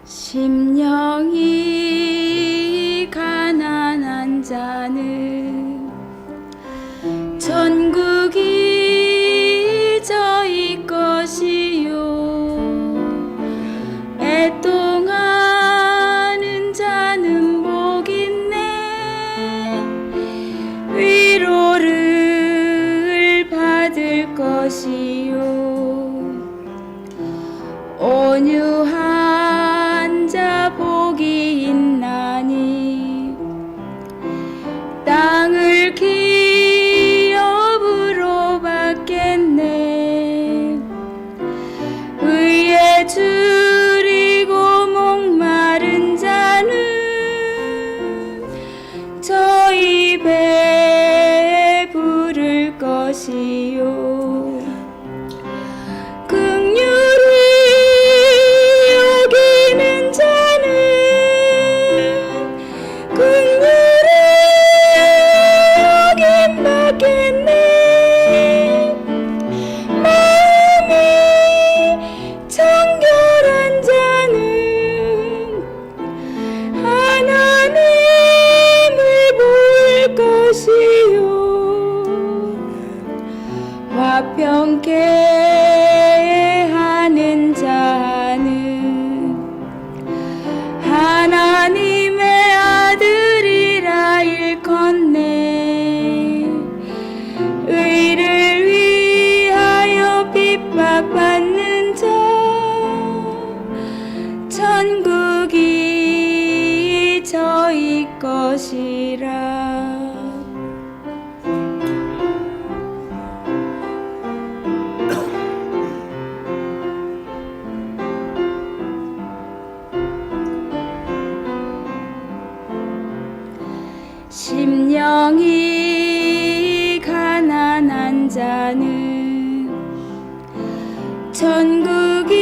심령이 가난한 자는 천국이 저희 것이요, 애통하는 자는 복 있네, 위로를 받을 것이요, 온유한 자 복이 있나니 땅을 기업으로 받겠네. 의에 줄이고 목마른 자는 저희 배에 부를 것이요, 화평케 하는 자는 하나님의 아들이라 일컫네. 의를 위하여 핍박받는 자 천국이 저희 것이라. 심령이 가난한 자는 천국이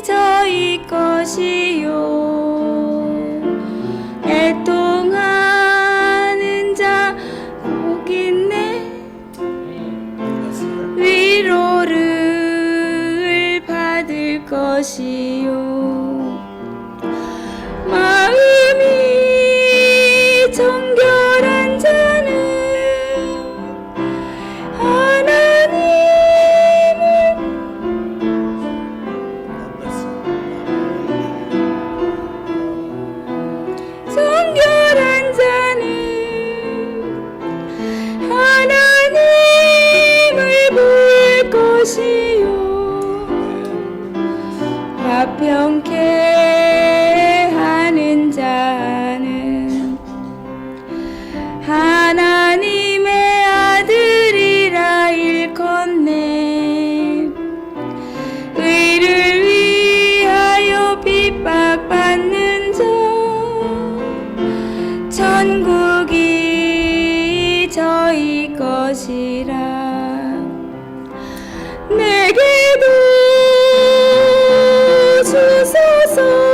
저희 것이요, 애통하는 자 복 있네, 위로를 받을 것이요, 정결한 자는 하나님을 정결한 자는 하나님을 볼 것이요, 화평케 하는 자는 하나님의 아들이라 일컫네. 의를 위하여 핍박받는 자 천국이 저희 것이라. 내게도 주소서.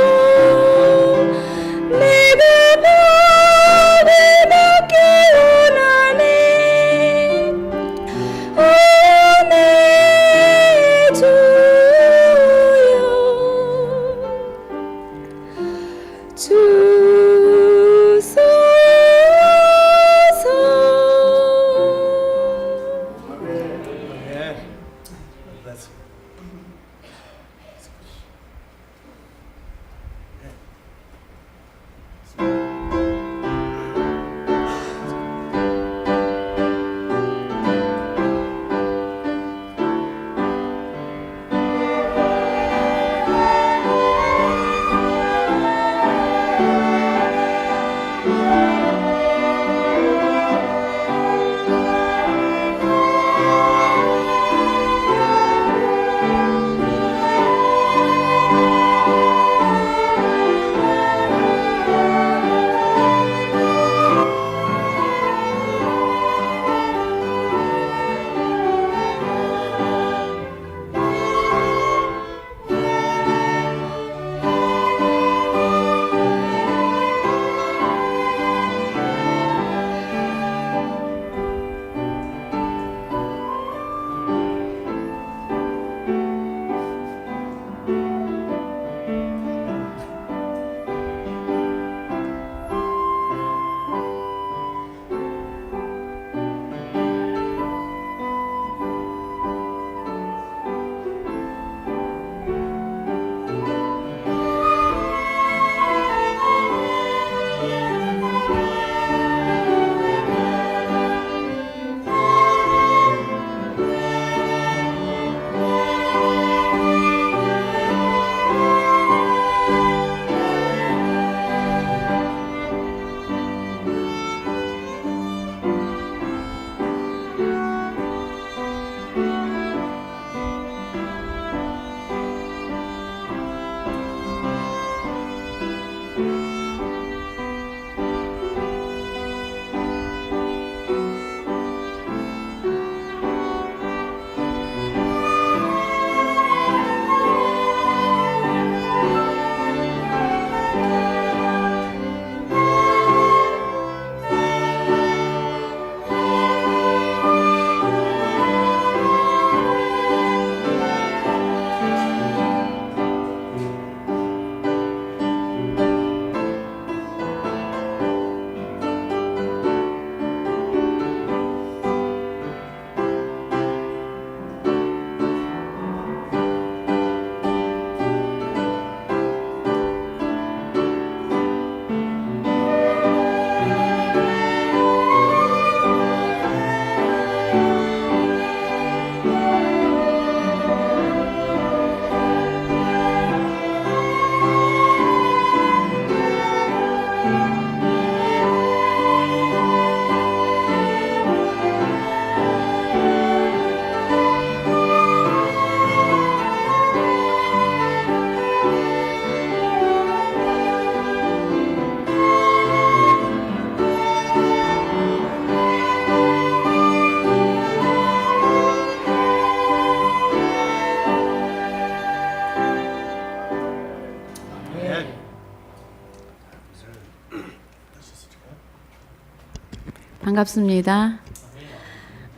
반갑습니다.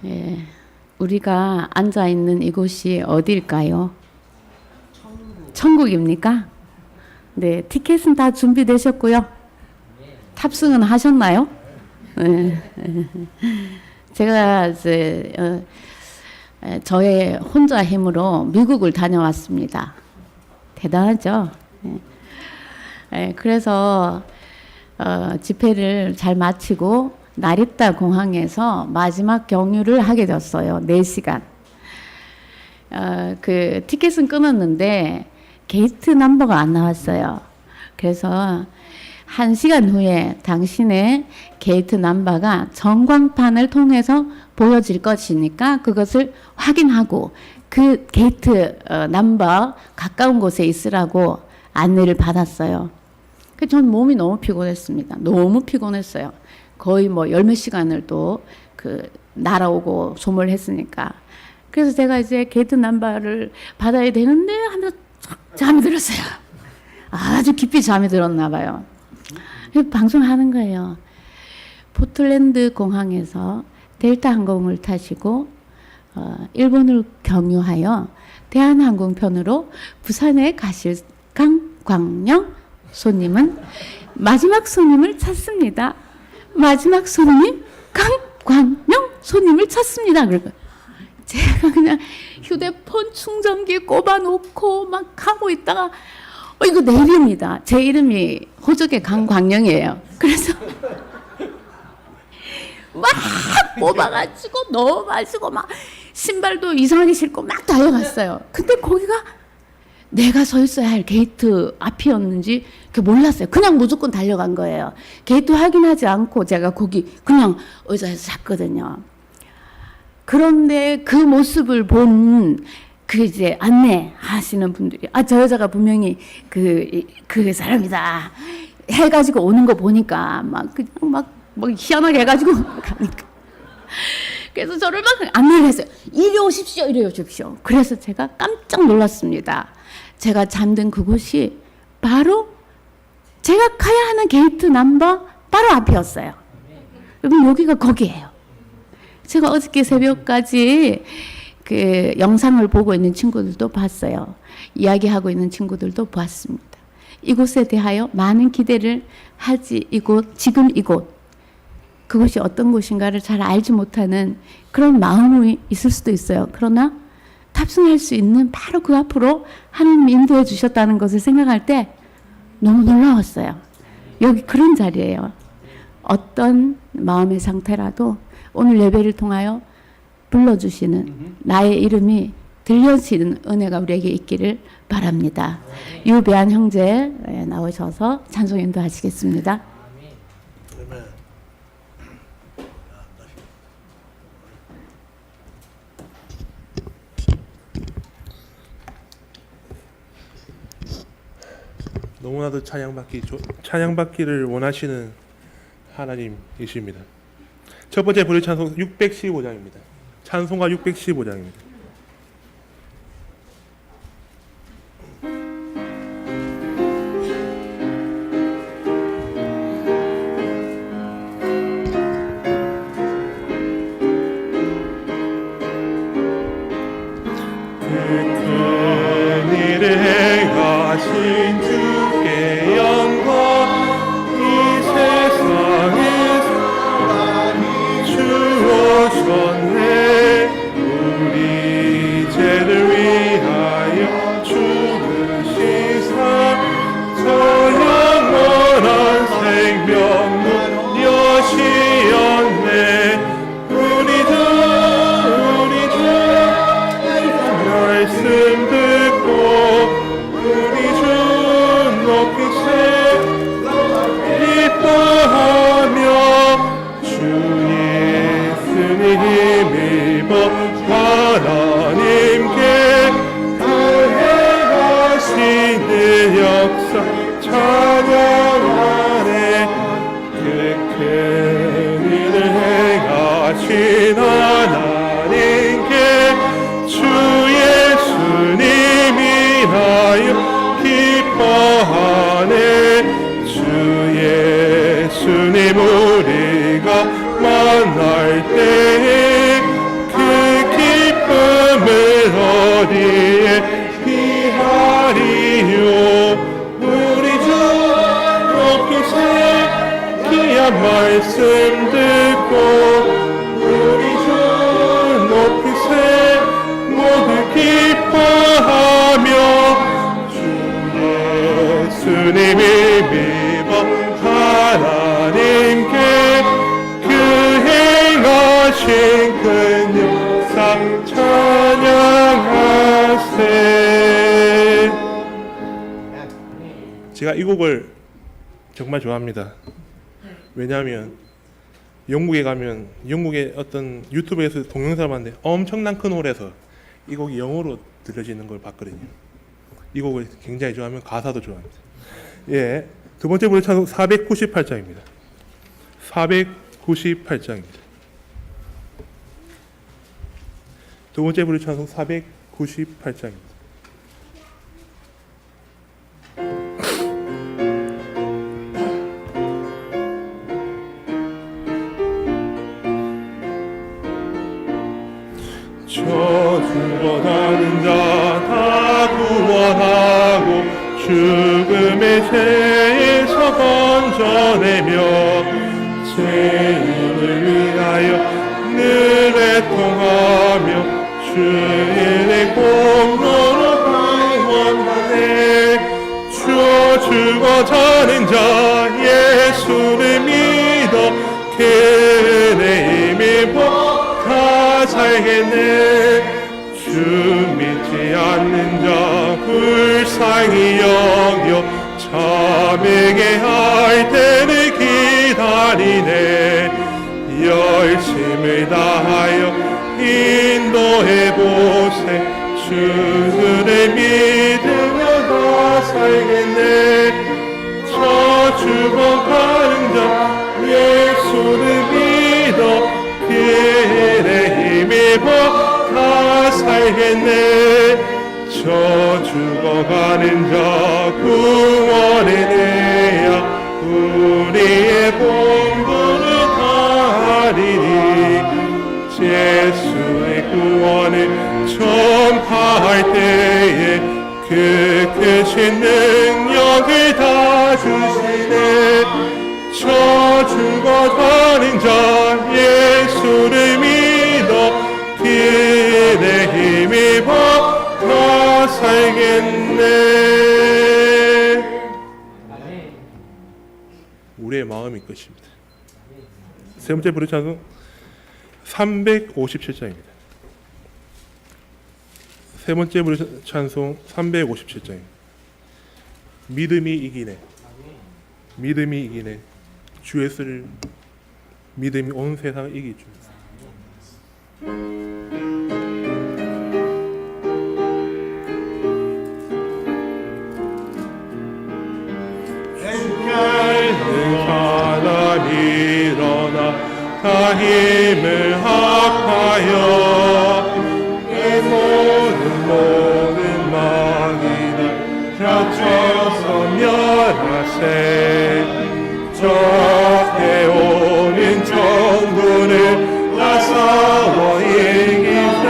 예, 우리가 앉아 있는 이곳이 어디일까요? 천국입니까? 네, 티켓은 다 준비되셨고요. 탑승은 하셨나요? 네. 제가 이제 저의 혼자 힘으로 미국을 다녀왔습니다. 대단하죠? 그래서 집회를 잘 마치고 나리타 공항에서 마지막 경유를 하게 됐어요. 4시간. 그 티켓은 끊었는데 게이트 넘버가 안 나왔어요. 그래서 1시간 후에 당신의 게이트 넘버가 전광판을 통해서 보여질 것이니까 그것을 확인하고 그 게이트 넘버 가까운 곳에 있으라고 안내를 받았어요. 전 몸이 너무 피곤했습니다. 너무 피곤했어요. 거의 뭐 10몇 시간을 또 날아오고 소모했으니까. 그래서 제가 이제 게이트 넘버를 받아야 되는데 하면서 잠이 들었어요. 아주 깊이 잠이 들었나 봐요. 방송하는 거예요. 포틀랜드 공항에서 델타 항공을 타시고 일본을 경유하여 대한항공편으로 부산에 가실 강광영 손님은 마지막 손님을 찾습니다. 마지막 손님 강광영 손님을 찾습니다. 그러고 제가 그냥 휴대폰 충전기 꼽아놓고 막 하고 있다가 이거 내 이름이다. 제 이름이 호적의 강광영이에요. 그래서 막 뽑아가지고 넣어가지고 막 신발도 이상하게 신고 막 달려갔어요. 근데 거기가 내가 서 있어야 할 게이트 앞이었는지 몰랐어요. 그냥 무조건 달려간 거예요. 게이트 확인하지 않고 제가 거기 그냥 의자에서 잤거든요. 그런데 그 모습을 본 이제 안내하시는 분들이 저 여자가 분명히 그 사람이다 해가지고 오는 거 보니까 막 희한하게 해가지고 가니까 그래서 저를 막 안내를 했어요. 이리 오십시오, 이리 오십시오. 그래서 제가 깜짝 놀랐습니다. 제가 잠든 그곳이 바로 제가 가야 하는 게이트 넘버 바로 앞이었어요. 여러분 여기가 거기예요. 제가 어저께 새벽까지 그 영상을 보고 있는 친구들도 봤어요. 이야기하고 있는 친구들도 봤습니다. 이곳에 대하여 많은 기대를 하지 지금 이곳 그곳이 어떤 곳인가를 잘 알지 못하는 그런 마음이 있을 수도 있어요. 그러나 탑승할 수 있는 바로 그 앞으로 하나님이 인도해 주셨다는 것을 생각할 때 너무 놀라웠어요. 여기 그런 자리예요. 어떤 마음의 상태라도 오늘 예배를 통하여 불러주시는 나의 이름이 들려지는 은혜가 우리에게 있기를 바랍니다. 유배한 형제 나오셔서 찬송 인도하시겠습니다. 너무나도 찬양받기를 원하시는 하나님이십니다. 첫 번째 부를 찬송 615장입니다. 찬송가 615장입니다. 큰 일을 행하신 주께 영광 이 세상에 사랑이 주어졌네 우리 죄를 위하여 죽으시사 저 영원한 생명문 여시었네 우리 주 말씀 듣고 우리 주 높이세 기뻐하며 주 예수님 힘입어 하나님께 행하시는 역사 찬양하네 그 큰 일을 행하신 하나님께 주 예수님이라여 기뻐하네 말씀 듣고 우리 주 높이세 모두 기뻐하며 주 예수님이 믿어 하나님께 그 행하신 큰 역사 찬양하세. 제가 이 곡을 정말 좋아합니다. 왜냐하면 영국에 가면 영국의 어떤 유튜브에서 동영상을 봤는데 엄청난 큰 홀에서 이 곡이 영어로 들려지는 걸 봤거든요. 이 곡을 굉장히 좋아하면 가사도 좋아합니다. 예, 두 번째 부르 찬송 498장입니다. 498장입니다. 두 번째 부르 찬송 498장입니다. 저주보다는 자 다 구원하고 죽음의 죄에서 건져내며 죄인을 위하여 늘 애통하며 주인의 공로로 방언하네. 주어 죽어 사는 자 예수를 믿어 그의 힘이 다 살겠네. 주 믿지 않는 자 불쌍히 여겨 참에게 할 때를 기다리네. 열심을 다하여 인도해 보세. 주를 믿으며 다 살겠네. 저 죽어가는 자 예수를 믿어 그의 힘이 다 살겠네. 저 죽어가는 자 구원해내야 우리의 본분을 다하리니. 예수의 구원을 전파할 때에 그 크신 능력을 다 주시네. 저 죽어가는 자 예수를 믿어 그의 힘이 다 살겠네. 우리의 마음이 것입니다. 세 번째 부르 찬송 357장입니다. 세 번째 부르 찬송 357장입니다. 믿음이 이기네. 믿음이 이기네. 주 예수를 믿음이 온 세상을 이기죠. 사람 일어나 다 힘을 합하여 이 모든 마귀를 펴쳐서 멸하세. 적에 오는 정부를 다 싸워 이기자.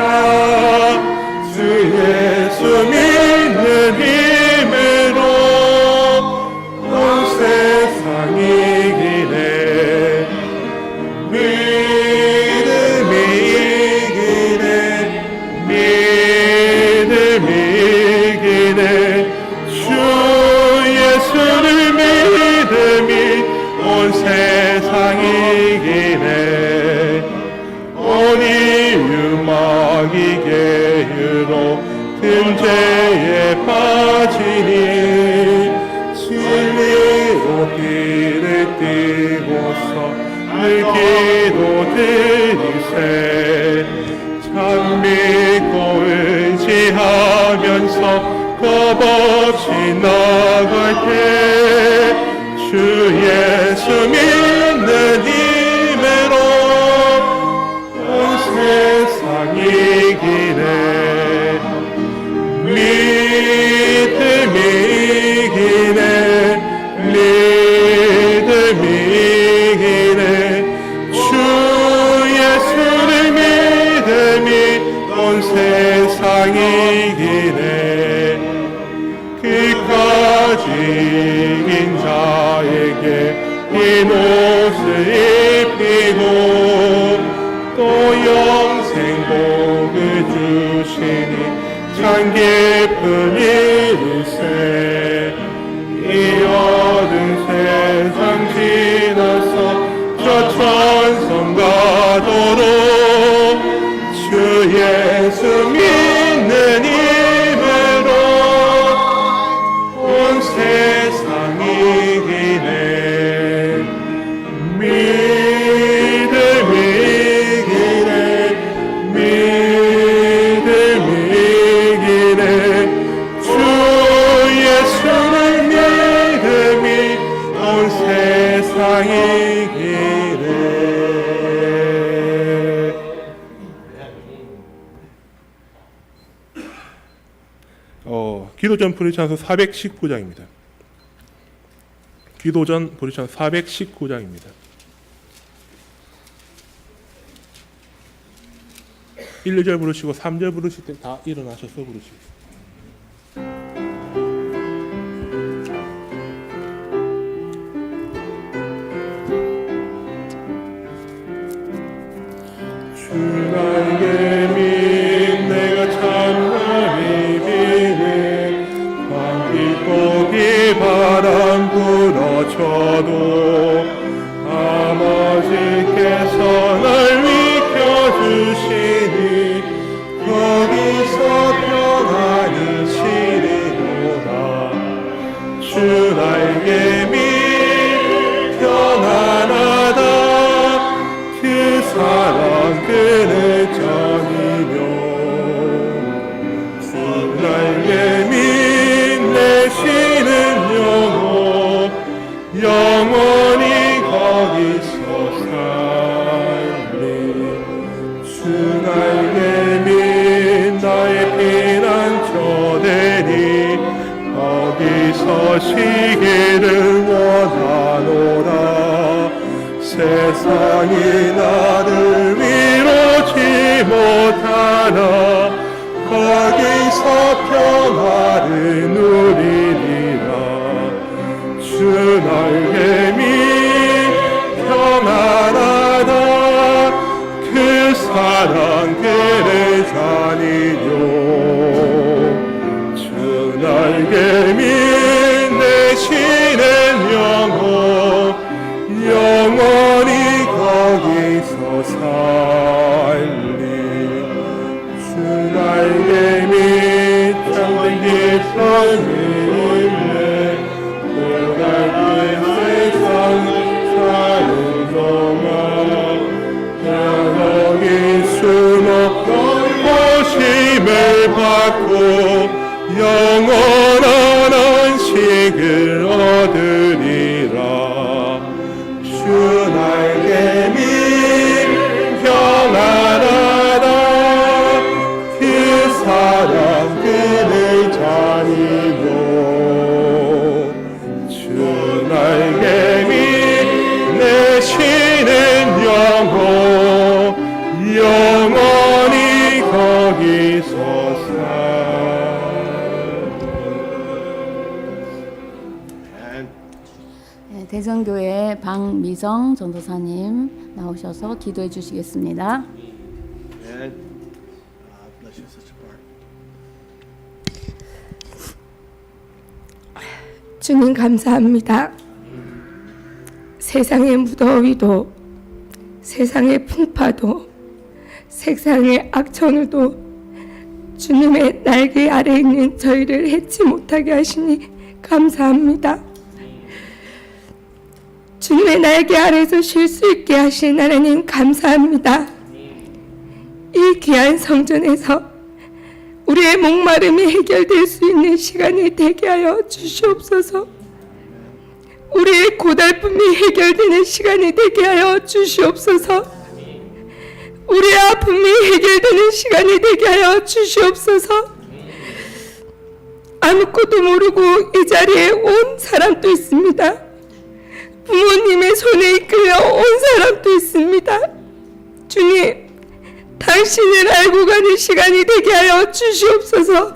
주 예수 믿는 힘으로 온 세상이 이기네. 믿음이 이기네. 믿음이 이기네. 주 예수를 믿음이 온 세상이 이기네. 온 인류 마귀계유로 틈죄에 빠지니 진리로 길을 띄고서 늘 기도드리세. 참 믿고 의지하면서 겁없이 나갈 때 주 예수 믿는 힘으로 온 세상이 이기네. 믿음이 이기네. 믿음이 이기네. 주 예수를 믿음이 온 세상이 이기네. 그까지 이긴 자에게 이 옷을 입히고 또 영생 복을 주시니 참 기쁜 일세 이 어두운 세상 지나서 저 천성 가도록 주 예수 믿는 힘으로 온 세상이 이기네 믿음이 이기네 믿음이 이기네 주 예수를 믿음이 온 세상이 이기네. 기도전 브리찬서 419장입니다. 기도전 브리찬서 419장입니다. 1, 2절 부르시고 3절 부르실 때 다 일어나셔서 부르시고. 주 나에게 믿 내가 참나이 비네 밤기고기 바람 불어쳐도 아버지께서 날 위켜주시니 거기서 평안히 쉬리로다 주 나에게 믿 평안하다 그 사랑 그를 전이며 주 나에게 믿내시는 영혼 영원히 거기서 살리 주 나에게 믿 나의 피난처되니 거기서 쉬기를 원하노라 세상이 나를 위로치 못하나 거기서 평화를 누리리라 주 나에게 믿 평안하다 그 사랑 그를 자니요 주 나에게 믿 내시는 영혼 영원히 거기서 살리 주 나에게 믿 참된 기쁨이네 고달픈 세상 사는 동안 여기 숨어 보심을 받고 영원한 안식을 얻으리라 주 나에게 믿 평안하다 그 사랑 그를 자니고 주 나에게 믿 내시는 영혼 영원히 거기서 대성교회 박미정 전도사님 나오셔서 기도해 주시겠습니다. 주님 감사합니다. 세상의 무더위도 세상의 풍파도 세상의 악천후도 주님의 날개 아래 있는 저희를 해치 못하게 하시니 감사합니다. 주님의 날개 아래서 쉴 수 있게 하신 하나님 감사합니다. 이 귀한 성전에서 우리의 목마름이 해결될 수 있는 시간이 되게 하여 주시옵소서. 우리의 고달픔이 해결되는 시간이 되게 하여 주시옵소서. 우리의 아픔이 해결되는 시간이 되게 하여 주시옵소서. 아무것도 모르고 이 자리에 온 사람도 있습니다. 부모님의 손에 이끌려 온 사람도 있습니다. 주님, 당신을 알고 가는 시간이 되게 하여 주시옵소서.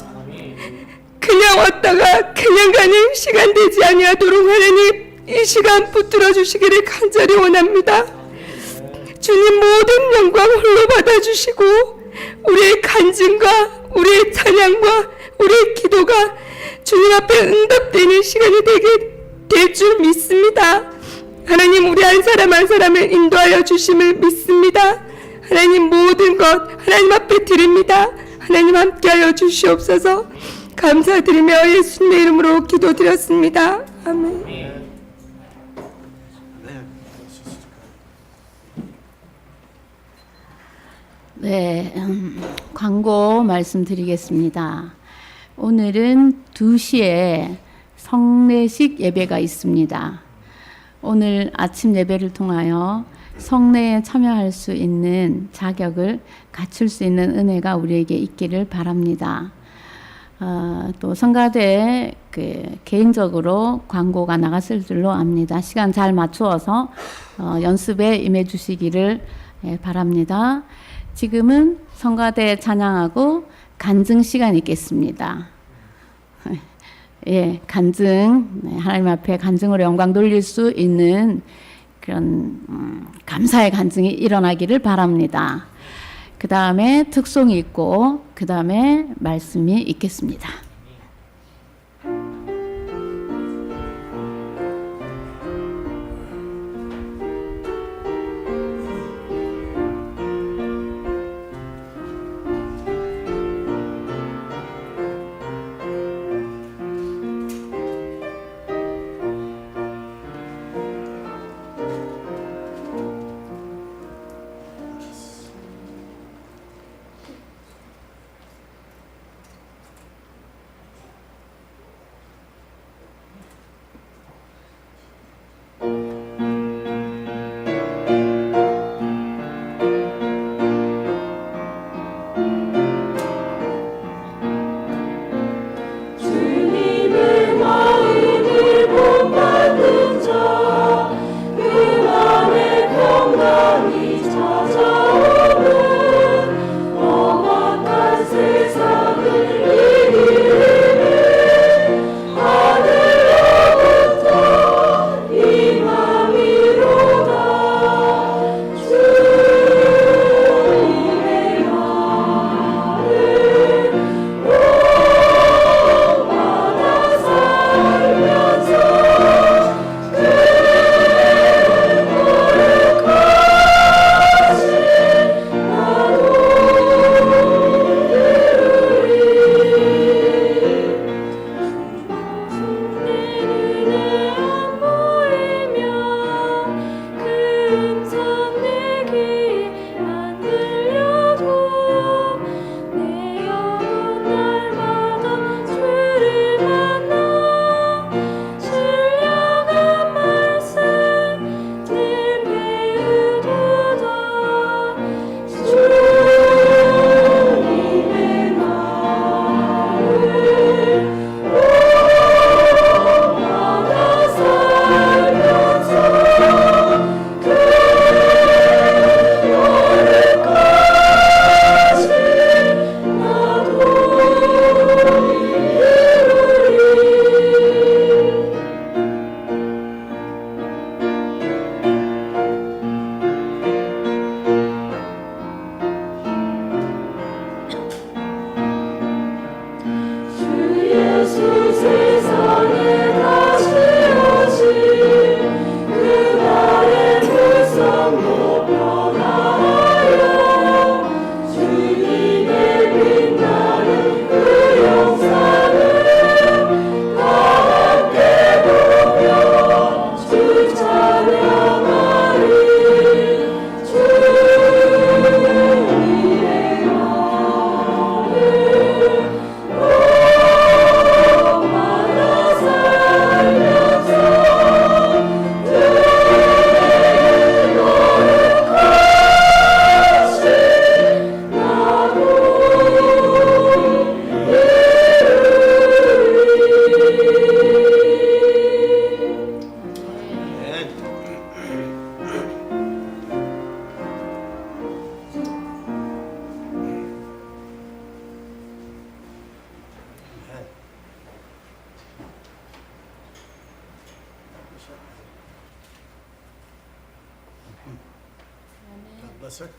그냥 왔다가 그냥 가는 시간 되지 아니하도록 하나님 이 시간 붙들어 주시기를 간절히 원합니다. 주님 모든 영광 홀로 받아주시고 우리의 간증과 우리의 찬양과 우리의 기도가 주님 앞에 응답되는 시간이 되게 될 줄 믿습니다. 하나님 우리 한 사람 한 사람을 인도하여 주심을 믿습니다. 하나님 모든 것 하나님 앞에 드립니다. 하나님 함께하여 주시옵소서. 감사드리며 예수님의 이름으로 기도드렸습니다. 아멘. 네, 광고 말씀드리겠습니다. 오늘은 2시에 성례식 예배가 있습니다. 오늘 아침 예배를 통하여 성례에 참여할 수 있는 자격을 갖출 수 있는 은혜가 우리에게 있기를 바랍니다. 또 성가대 개인적으로 광고가 나갔을 줄로 압니다. 시간 잘 맞추어서 연습에 임해 주시기를 바랍니다. 지금은 성가대 찬양하고 간증 시간 있겠습니다. 예, 간증, 하나님 앞에 간증으로 영광 돌릴 수 있는 그런 감사의 간증이 일어나기를 바랍니다. 그 다음에 특송이 있고 그 다음에 말씀이 있겠습니다. bless her.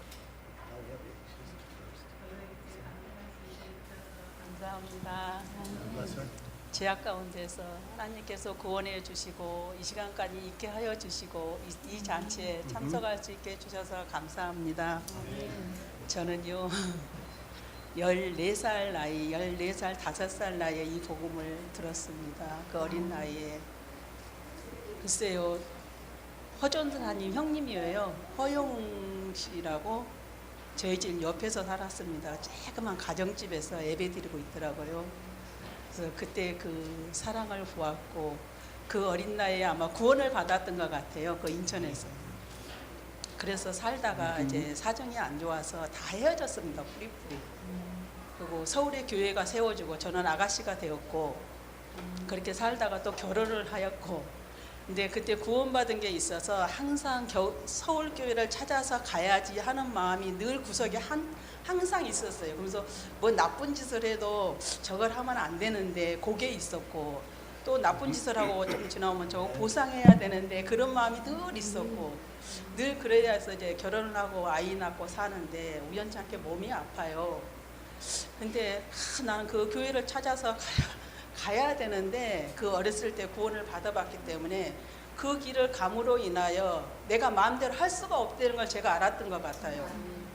감사합니다. Bless her. 제약 가운데서 하나님께서 구원해 주시고 이 시간까지 있게 하여 주시고 이 잔치에 참석할 수 있게 해주셔서 감사합니다. 저는요 14살 나이, 14살, 5살 나이에 이 복음을 들었습니다. 그 어린 나이에. 글쎄요, 허전사님 형님이에요. 허용 씨라고 저희 집 옆에서 살았습니다. 조그만 가정집에서 예배 드리고 있더라고요. 그래서 그때 그 사랑을 보았고 그 어린 나이에 아마 구원을 받았던 것 같아요. 그 인천에서. 그래서 살다가 이제 사정이 안 좋아서 다 헤어졌습니다. 뿌리뿌리. 그리고 서울에 교회가 세워지고 저는 아가씨가 되었고 그렇게 살다가 또 결혼을 하였고 근데 그때 구원받은 게 있어서 항상 서울 교회를 찾아서 가야지 하는 마음이 늘 구석에 항상 있었어요. 그래서 뭐 나쁜 짓을 해도 저걸 하면 안 되는데 그게 있었고 또 나쁜 짓을 하고 좀 지나오면 저거 보상해야 되는데 그런 마음이 늘 있었고 늘 그래야 해서 이제 결혼을 하고 아이 낳고 사는데 우연찮게 몸이 아파요. 근데 나는 그 교회를 찾아서 가야 되는데 그 어렸을 때 구원을 받아봤기 때문에 그 길을 감으로 인하여 내가 마음대로 할 수가 없다는 걸 제가 알았던 것 같아요.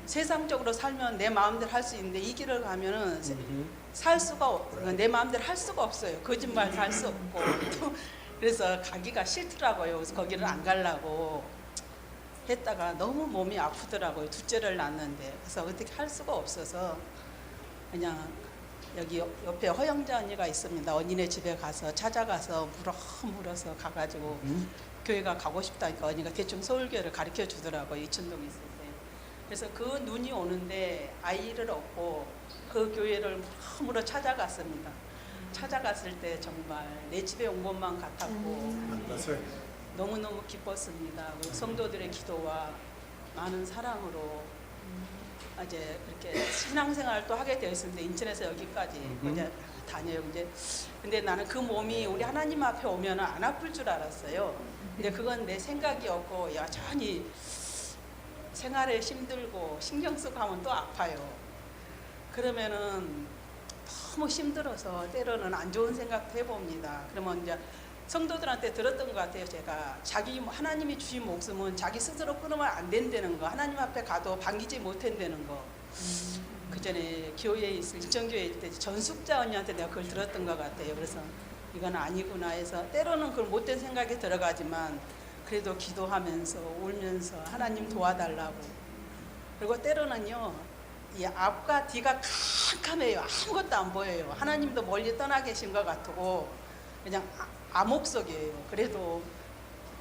세상적으로 살면 내 마음대로 할 수 있는데 이 길을 가면은 살 수가 내 마음대로 할 수가 없어요. 거짓말 할 수 없고 또 그래서 가기가 싫더라고요. 그래서 거기를 안 가려고 했다가 너무 몸이 아프더라고요. 둘째를 낳았는데 그래서 어떻게 할 수가 없어서 그냥 여기 옆에 허영자 언니가 있습니다. 언니네 집에 가서 찾아가서 물어서 가가지고 교회가 가고 싶다니까 언니가 대충 서울교회를 가르쳐 주더라고요. 이천동에 있을 때. 그래서 그 눈이 오는데 아이를 얻고 그 교회를 물어 찾아갔습니다. 찾아갔을 때 정말 내 집에 온 것만 같았고 Bless her. 너무너무 기뻤습니다. 성도들의 기도와 많은 사랑으로 이제 그렇게 신앙생활을 또 하게 되었는데 인천에서 여기까지 이제 다녀요. 이제 근데 나는 그 몸이 우리 하나님 앞에 오면은 안 아플 줄 알았어요. 근데 그건 내 생각이었고 여전히 생활에 힘들고 신경 쓰고 하면 또 아파요. 그러면은 너무 힘들어서 때로는 안 좋은 생각도 해봅니다. 그러면 이제 성도들한테 들었던 것 같아요. 제가 자기 하나님이 주신 목숨은 자기 스스로 끊으면 안 된다는 거, 하나님 앞에 가도 반기지 못한다는 거. 그 전에 교회에 있을 인천교회에 있을 때 전숙자 언니한테 내가 그걸 들었던 것 같아요. 그래서 이건 아니구나 해서 때로는 그걸 못된 생각이 들어가지만 그래도 기도하면서 울면서 하나님 도와달라고. 그리고 때로는요 이 앞과 뒤가 캄캄해요. 아무것도 안 보여요. 하나님도 멀리 떠나 계신 것 같고 그냥 암흑 속이에요. 그래도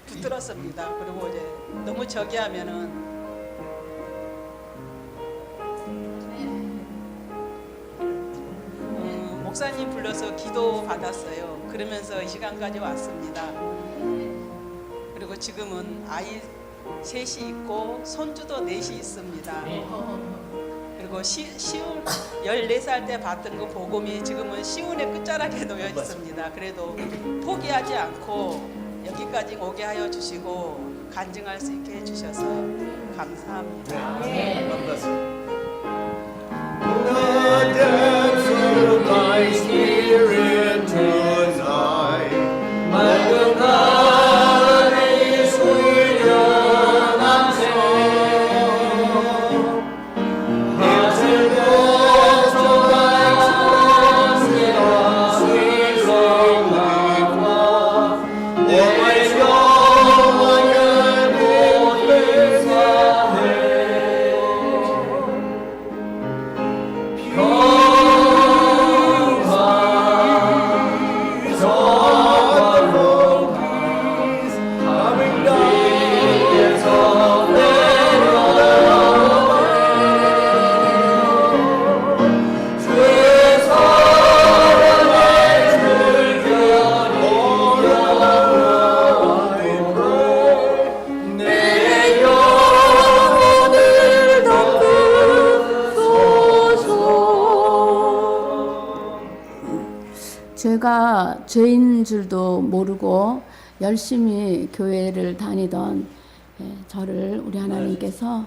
붙들었습니다. 그리고 이제 너무 저기 하면은 목사님 불러서 기도 받았어요. 그러면서 이 시간까지 왔습니다. 그리고 지금은 아이 셋이 있고 손주도 넷이 있습니다. 그리고 시운 14살 때 봤던 그 복음이 지금은 시운의 끝자락에 놓여 있습니다. 그래도 포기하지 않고 여기까지 오게 하여 주시고 간증할 수 있게 해주셔서 감사합니다. Bless her. The depths of thy spirit tonight, like a night sweet and song. As it goes to thy sweet song like love, always go like a good place of 제가 죄인 줄도 모르고 열심히 교회를 다니던 저를 우리 하나님께서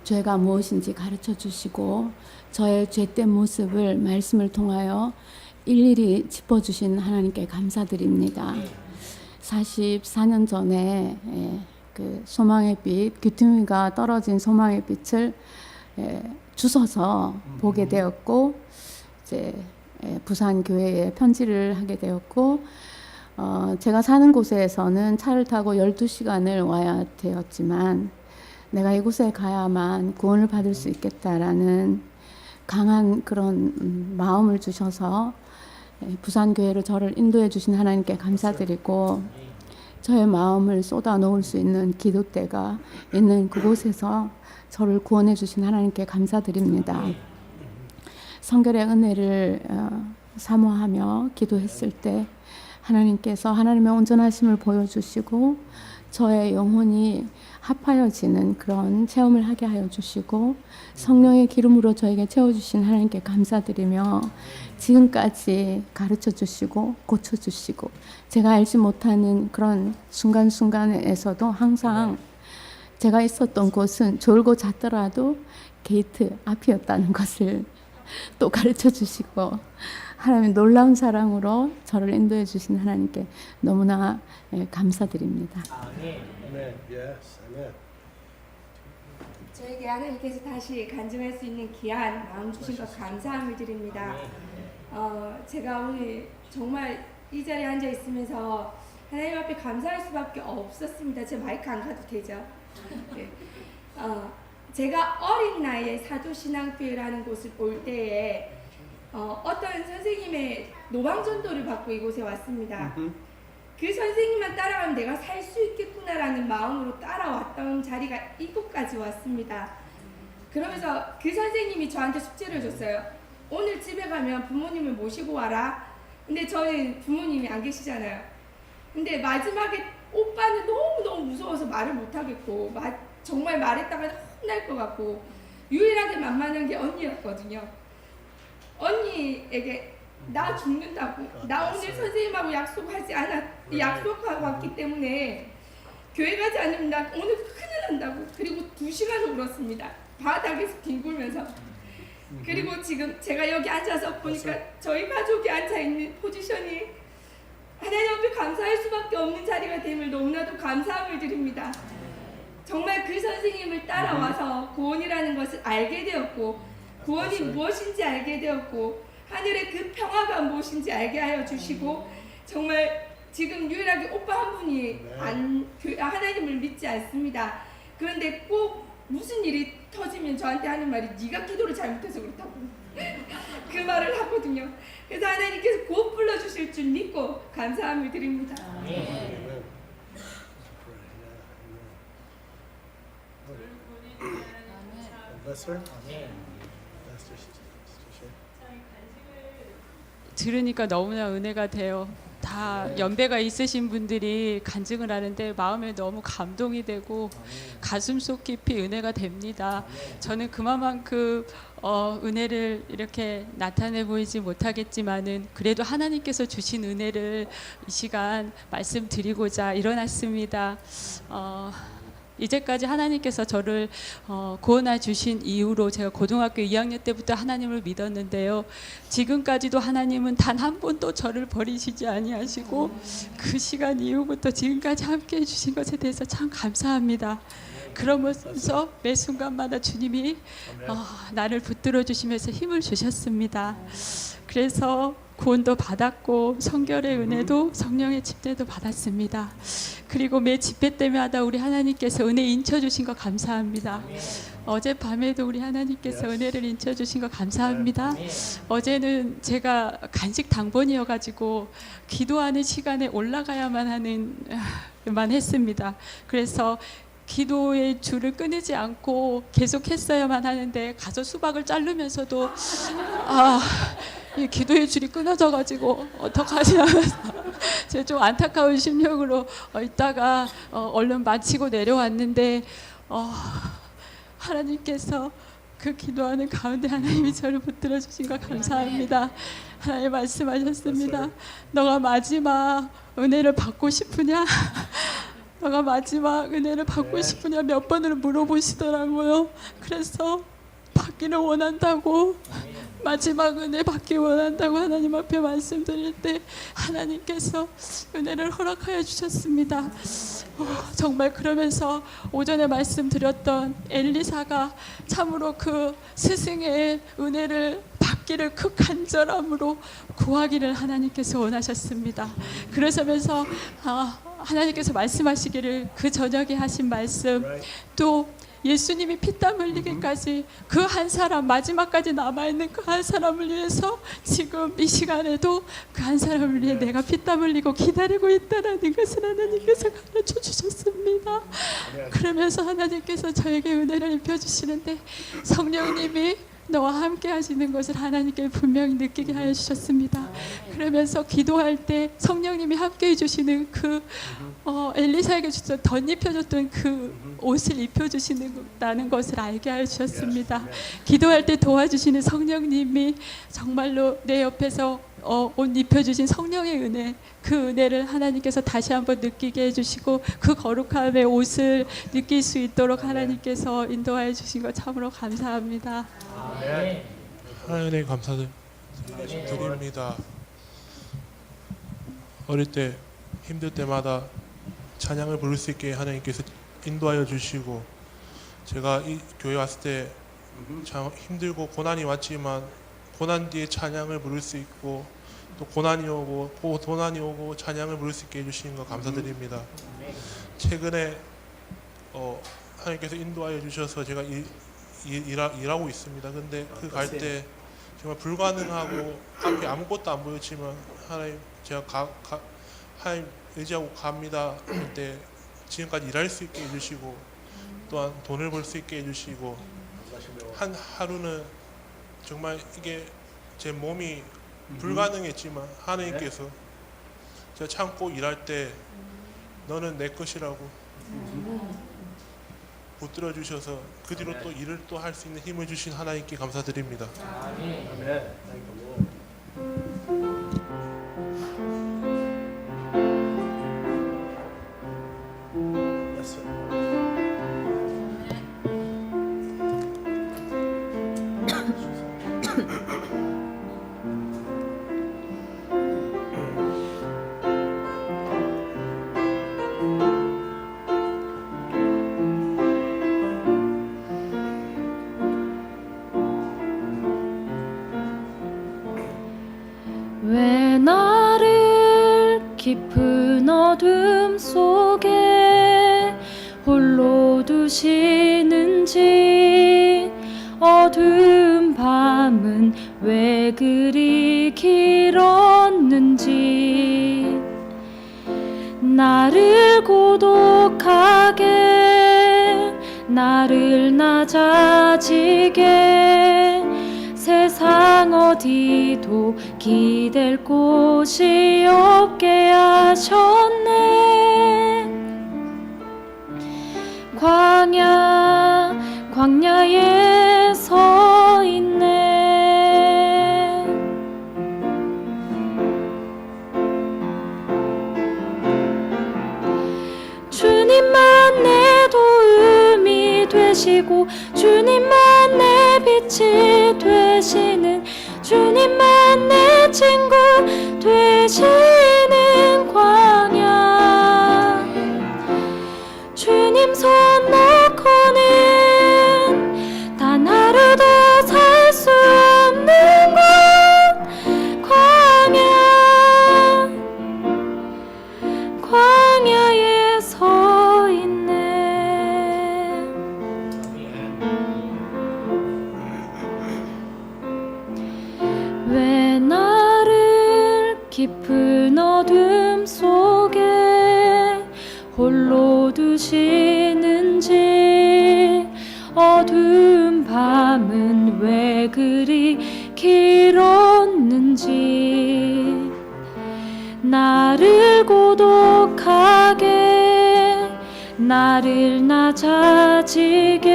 죄가 무엇인지 가르쳐 주시고 저의 죄된 모습을 말씀을 통하여 일일이 짚어주신 하나님께 감사드립니다. 44년 전에 그 소망의 빛, 귀퉁이가 떨어진 소망의 빛을 주워서 보게 되었고, 이제 부산 교회에 편지를 하게 되었고, 제가 사는 곳에서는 차를 타고 12시간을 와야 되었지만 내가 이곳에 가야만 구원을 받을 수 있겠다라는 강한 그런 마음을 주셔서 부산 교회로 저를 인도해 주신 하나님께 감사드리고, 저의 마음을 쏟아 놓을 수 있는 기도대가 있는 그곳에서 저를 구원해 주신 하나님께 감사드립니다. 성결의 은혜를 사모하며 기도했을 때 하나님께서 하나님의 온전하심을 보여주시고 저의 영혼이 합하여지는 그런 체험을 하게 하여 주시고 성령의 기름으로 저에게 채워주신 하나님께 감사드리며 지금까지 가르쳐 주시고 고쳐 주시고 제가 알지 못하는 그런 순간순간에서도 항상 제가 있었던 곳은 졸고 잤더라도 게이트 앞이었다는 것을 또 가르쳐 주시고 하나님의 놀라운 사랑으로 저를 인도해 주신 하나님께 너무나 감사드립니다. 아멘. Yes. Amen. 저에게 하나님께서 다시 간증할 수 있는 귀한 마음 주신 것 감사함을 드립니다. 제가 오늘 정말 이 자리에 앉아 있으면서 하나님 앞에 감사할 수밖에 없었습니다. 제 마이크 안 가도 되죠? 네. 제가 어린 나이에 사도신앙교회라는 곳을 올 때에 어떤 선생님의 노방전도를 받고 이곳에 왔습니다. 그 선생님만 따라가면 내가 살 수 있겠구나라는 마음으로 따라왔던 자리가 이곳까지 왔습니다. 그러면서 그 선생님이 저한테 숙제를 줬어요. 오늘 집에 가면 부모님을 모시고 와라. 근데 저는 부모님이 안 계시잖아요. 근데 마지막에 오빠는 너무너무 무서워서 말을 못하겠고 정말 말했다가 혼날 것 같고 유일하게 만만한 게 언니였거든요. 언니에게 나 죽는다고, 나 오늘 선생님하고 약속하고 왔기 때문에 교회 가지 않으면 나 오늘 큰일 난다고. 그리고 2시간을 울었습니다. 바닥에서 뒹굴면서. 그리고 지금 제가 여기 앉아서 보니까 저희 가족이 앉아있는 포지션이 하나님 앞에 감사할 수밖에 없는 자리가 됨을 너무나도 감사함을 드립니다. 정말 그 선생님을 따라와서 구원이라는 것을 알게 되었고 구원이 무엇인지 알게 되었고 하늘의 그 평화가 무엇인지 알게 하여 주시고 정말 지금 유일하게 오빠 한 분이 하나님을 믿지 않습니다. 그런데 꼭 무슨 일이 터지면 저한테 하는 말이 네가 기도를 잘못해서 그렇다고 그 말을 하거든요. 그래서 하나님께서 곧 불러주실 줄 믿고 감사함을 드립니다. 들으니까 너무나 은혜가 돼요. 다 연배가 있으신 분들이 간증을 하는데 마음에 너무 감동이 되고 가슴속 깊이 은혜가 됩니다. 저는 그만큼 은혜를 이렇게 나타내 보이지 못하겠지만은 그래도 하나님께서 주신 은혜를 이 시간 말씀드리고자 일어났습니다. 이제까지 하나님께서 저를 구원해 주신 이후로 제가 고등학교 2학년 때부터 하나님을 믿었는데요. 지금까지도 하나님은 단 한 번도 저를 버리시지 아니하시고 그 시간 이후부터 지금까지 함께해 주신 것에 대해서 참 감사합니다. 그러면서 매 순간마다 주님이 나를 붙들어 주시면서 힘을 주셨습니다. 그래서 구원도 받았고 성결의 은혜도 성령의 집대도 받았습니다. 그리고 매 집회 때마다 우리 하나님께서 은혜 인쳐주신 거 감사합니다. 어젯밤에도 우리 하나님께서 은혜를 인쳐주신 거 감사합니다. 어제는 제가 간식 당번이어가지고 기도하는 시간에 올라가야만 했습니다. 그래서 기도의 줄을 끊이지 않고 계속 했어야만 하는데 가서 수박을 자르면서도 이 기도의 줄이 끊어져가지고 어떡하지 하면서 제가 좀 안타까운 심령으로 있다가 얼른 마치고 내려왔는데 하나님께서 그 기도하는 가운데 하나님이 저를 붙들어 주신 거 감사합니다. 하나님 말씀하셨습니다. 너가 마지막 은혜를 받고 싶으냐? 너가 마지막 은혜를 받고 싶으냐 몇 번을 물어보시더라고요. 그래서 받기를 원한다고, 마지막 은혜 받기 원한다고 하나님 앞에 말씀드릴 때 하나님께서 은혜를 허락하여 주셨습니다. 정말 그러면서 오전에 말씀드렸던 엘리사가 참으로 그 스승의 은혜를 받기를 그 간절함으로 구하기를 하나님께서 원하셨습니다. 그러면서 하나님께서 말씀하시기를 그 저녁에 하신 말씀, 또 예수님이 피땀 흘리기까지 그 한 사람, 마지막까지 남아있는 그 한 사람을 위해서 지금 이 시간에도 그 한 사람을 위해 내가 피땀 흘리고 기다리고 있다라는 것을 하나님께서 가르쳐 주셨습니다. 그러면서 하나님께서 저에게 은혜를 입혀주시는데 성령님이 너와 함께 하시는 것을 하나님께 분명히 느끼게 하여 주셨습니다. 그러면서 기도할 때 성령님이 함께 해주시는 그 엘리사에게 덧입혀줬던 그 옷을 입혀주시는 것을 알게 하여 주셨습니다. 기도할 때 도와주시는 성령님이 정말로 내 옆에서 옷 입혀주신 성령의 은혜, 그 은혜를 하나님께서 다시 한번 느끼게 해주시고 그 거룩함의 옷을 느낄 수 있도록 하나님께서 인도하여 주신 것 참으로 감사합니다. 하나님 감사드립니다. 어릴 때 힘들 때마다 찬양을 부를 수 있게 하나님께서 인도하여 주시고, 제가 이 교회 왔을 때 참 힘들고 고난이 왔지만 고난 뒤에 찬양을 부를 수 있고, 또 고난이 오고 찬양을 부를 수 있게 해주시는 거 감사드립니다. 최근에 하나님께서 인도하여 주셔서 제가 일하고 있습니다. 근데 그 갈 때 정말 불가능하고 앞에 아무것도 안 보였지만 하나님, 제가 하나님 의지하고 갑니다 할 때 지금까지 일할 수 있게 해주시고, 또한 돈을 벌 수 있게 해주시고, 한 하루는 정말 이게 제 몸이 불가능했지만 하나님께서 제가 참고 일할 때 너는 내 것이라고 붙들어 주셔서 그 뒤로 또 일을 또 할 수 있는 힘을 주신 하나님께 감사드립니다. 왜 나를 깊은 어둠 속에 홀로 두시는지, 어두운 밤은 왜 그리 길었는지, 나를 고독하게, 나를 낮아지게, 세상 어디도 기댈 곳이 없게 하셨네. 광야에 서 있네. 주님만 내 도움이 되시고, 주님만 내 빛이 되시는, 주님만 내 친구 되시는 광야. 주님 손 놓고는 단 하루도 살 수 없는 곳, 광야에 서 있네. 왜 나를 깊은 어둠 속에 홀로 두시는지, 어두운 밤은 왜 그리 길었는지, 나를 고독하게, 나를 낮아지게,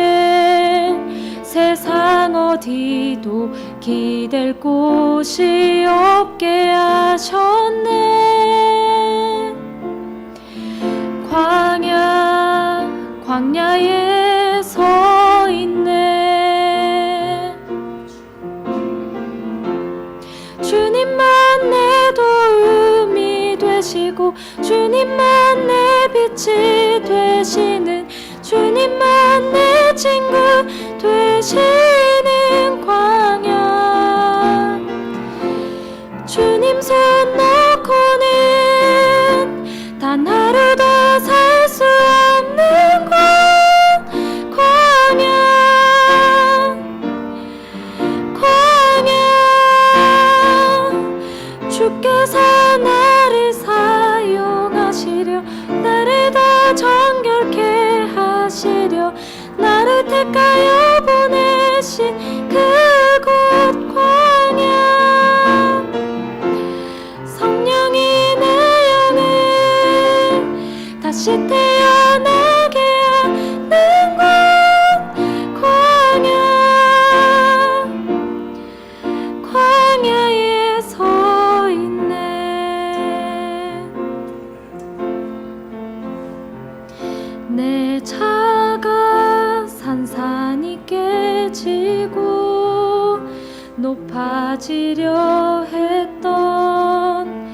세상 어디도 기댈 곳이 없게 하셨네. 광야 광야에 서 있네. 주님만 내 도움이 되시고 주님만 내 빛이 되시는 주님만 내 친구 되시는 광야. 주님 손 놓고는 단 하루도 살 수 없는 광야. 주께서 나를 사용하시려 나를 더 정결케 하시려 나를 택하여 보내신 그곳 광야. 성령이 내 영을 다시 태어나게 하는 광야. 광야에 서 있네. 내 차가 산산이 깨지고 높아지려 했던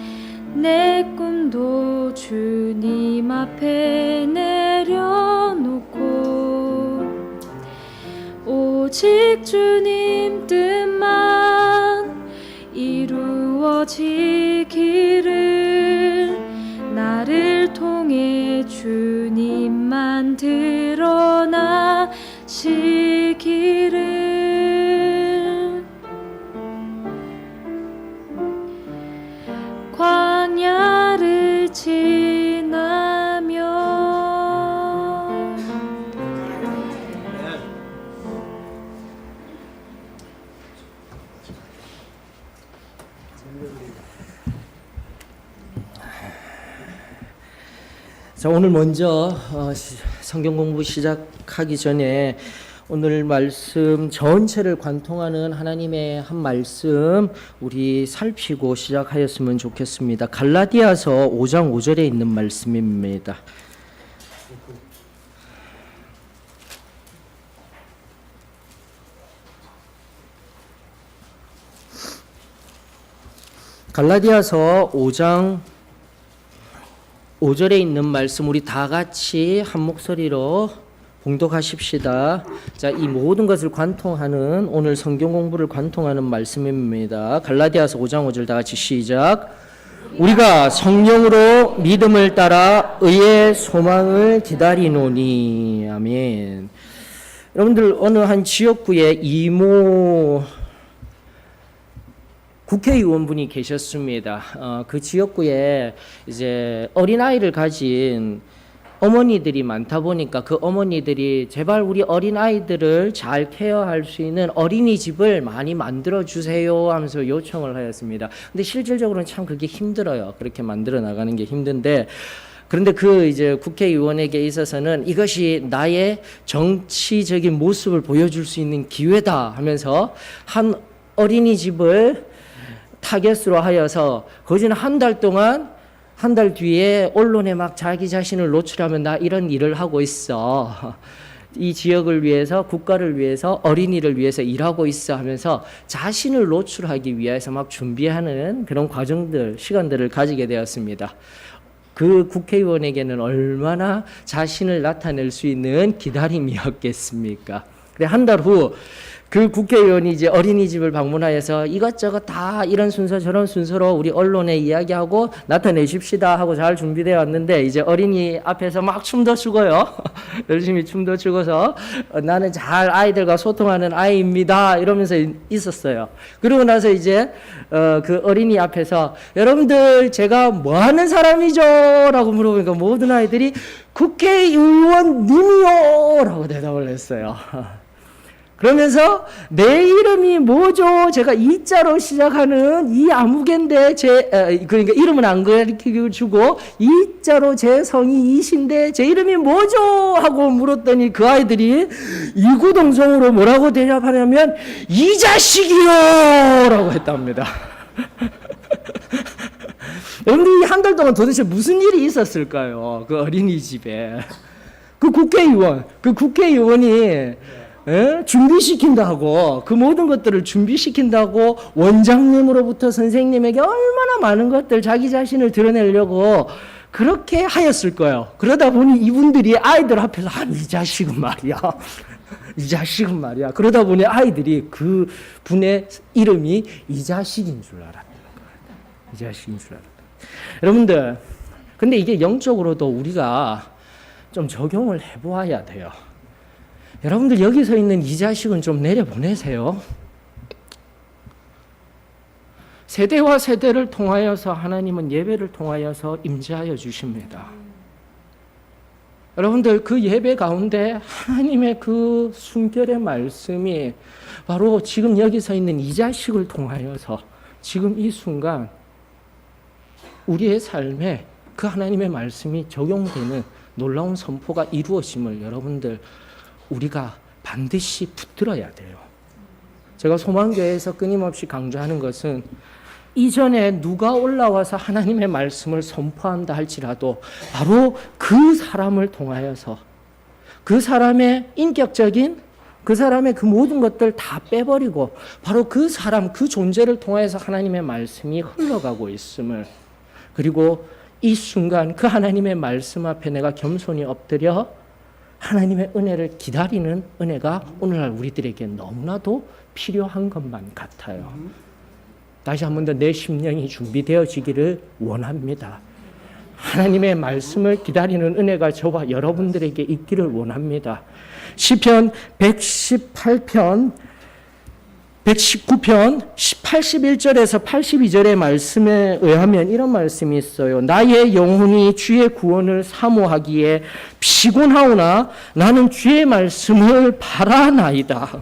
내 꿈도 주님 앞에 내려놓고 오직 주님 뜻만 이루어지기를 나를 통해 주님만 드러나시기를. 광야를 지나며. 자, 오늘 먼저 성경 공부 시작하기 전에 오늘 말씀 전체를 관통하는 하나님의 한 말씀 우리 살피고 시작하였으면 좋겠습니다. 갈라디아서 5장 5절에 있는 말씀입니다. 갈라디아서 5장 5절에 있는 말씀 우리 다 같이 한 목소리로 봉독하십시다. 자, 이 모든 것을 관통하는 오늘 성경 공부를 관통하는 말씀입니다. 갈라디아서 5장 5절 다 같이 시작. 우리가 성령으로 믿음을 따라 의의 소망을 기다리노니. 아멘. 여러분들 어느 한 지역구에 이모 국회의원분이 계셨습니다. 그 지역구에 이제 어린아이를 가진 어머니들이 많다 보니까 그 어머니들이 제발 우리 어린아이들을 잘 케어할 수 있는 어린이집을 많이 만들어 주세요 하면서 요청을 하였습니다. 근데 실질적으로는 참 그게 힘들어요. 그렇게 만들어 나가는 게 힘든데, 그런데 그 이제 국회의원에게 있어서는 이것이 나의 정치적인 모습을 보여줄 수 있는 기회다 하면서 한 어린이집을 타겟으로 하여서 거기는 한 달 동안, 한 달 뒤에 언론에 막 자기 자신을 노출하면 나 이런 일을 하고 있어, 이 지역을 위해서, 국가를 위해서, 어린이를 위해서 일하고 있어 하면서 자신을 노출하기 위해서 막 준비하는 그런 과정들, 시간들을 가지게 되었습니다. 그 국회의원에게는 얼마나 자신을 나타낼 수 있는 기다림이었겠습니까? 그래, 한 달 후 그 국회의원이 이제 어린이집을 방문하여서 이것저것 다 이런 순서 저런 순서로 우리 언론에 이야기하고 나타내십시다 하고 잘 준비되어 왔는데, 이제 어린이 앞에서 막 춤도 추고요. 열심히 춤도 추고서 나는 잘 아이들과 소통하는 아이입니다 이러면서 있었어요. 그러고 나서 이제 그 어린이 앞에서 여러분들 제가 뭐 하는 사람이죠? 라고 물어보니까 모든 아이들이 국회의원님이요 라고 대답을 했어요. 그러면서 내 이름이 뭐죠? 제가 이자로 시작하는 이 아무개인데 그러니까 이름은 안 가르쳐주고 이자로 제 성이 이신데 제 이름이 뭐죠? 하고 물었더니 그 아이들이 이구동성으로 뭐라고 대답하냐면 이 자식이요! 라고 했답니다. 여러분들 한 달 동안 도대체 무슨 일이 있었을까요? 그 어린이집에. 그 국회의원이 준비시킨다고, 그 모든 것들을 준비시킨다고 원장님으로부터 선생님에게 얼마나 많은 것들 자기 자신을 드러내려고 그렇게 하였을 거예요. 그러다 보니 이분들이 아이들 앞에서 이 자식은 말이야. 이 자식은 말이야. 그러다 보니 아이들이 그 분의 이름이 이 자식인 줄 알았다는 거예요. 이 자식인 줄 알았다. 여러분들, 근데 이게 영적으로도 우리가 좀 적용을 해보아야 돼요. 여러분들 여기 서 있는 이 자식은 좀 내려보내세요. 세대와 세대를 통하여서 하나님은 예배를 통하여서 임재하여 주십니다. 여러분들 그 예배 가운데 하나님의 그 순결의 말씀이 바로 지금 여기 서 있는 이 자식을 통하여서 지금 이 순간 우리의 삶에 그 하나님의 말씀이 적용되는 놀라운 선포가 이루어짐을 여러분들 우리가 반드시 붙들어야 돼요. 제가 소망교회에서 끊임없이 강조하는 것은 이전에 누가 올라와서 하나님의 말씀을 선포한다 할지라도 바로 그 사람을 통하여서 그 사람의 인격적인 그 사람의 그 모든 것들 다 빼버리고 바로 그 사람 그 존재를 통하여서 하나님의 말씀이 흘러가고 있음을, 그리고 이 순간 그 하나님의 말씀 앞에 내가 겸손히 엎드려 하나님의 은혜를 기다리는 은혜가 오늘날 우리들에게 너무나도 필요한 것만 같아요. 다시 한 번 더 내 심령이 준비되어지기를 원합니다. 하나님의 말씀을 기다리는 은혜가 저와 여러분들에게 있기를 원합니다. 시편 118편 119편 81절에서 82절의 말씀에 의하면 이런 말씀이 있어요. 나의 영혼이 주의 구원을 사모하기에 피곤하오나 나는 주의 말씀을 바라나이다.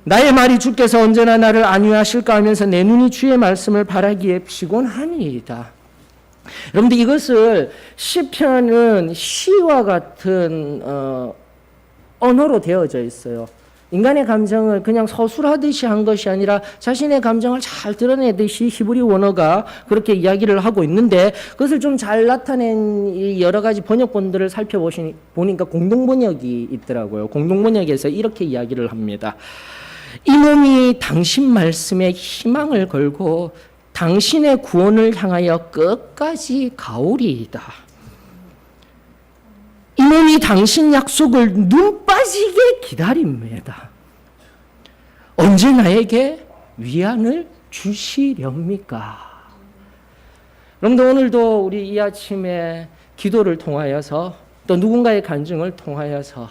나의 말이 주께서 언제나 나를 안위하실까 하면서 내 눈이 주의 말씀을 바라기에 피곤하니이다. 여러분들 이것을 시편은 시와 같은 언어로 되어져 있어요. 인간의 감정을 그냥 서술하듯이 한 것이 아니라 자신의 감정을 잘 드러내듯이 히브리 원어가 그렇게 이야기를 하고 있는데, 그것을 좀 잘 나타낸 여러 가지 번역본들을 살펴보니까 공동번역이 있더라고요. 공동번역에서 이렇게 이야기를 합니다. 이 몸이 당신 말씀에 희망을 걸고 당신의 구원을 향하여 끝까지 가오리이다. 이 몸이 당신 약속을 눈 빠지게 기다립니다. 언제 나에게 위안을 주시렵니까? 여러분들 오늘도 우리 이 아침에 기도를 통하여서 또 누군가의 간증을 통하여서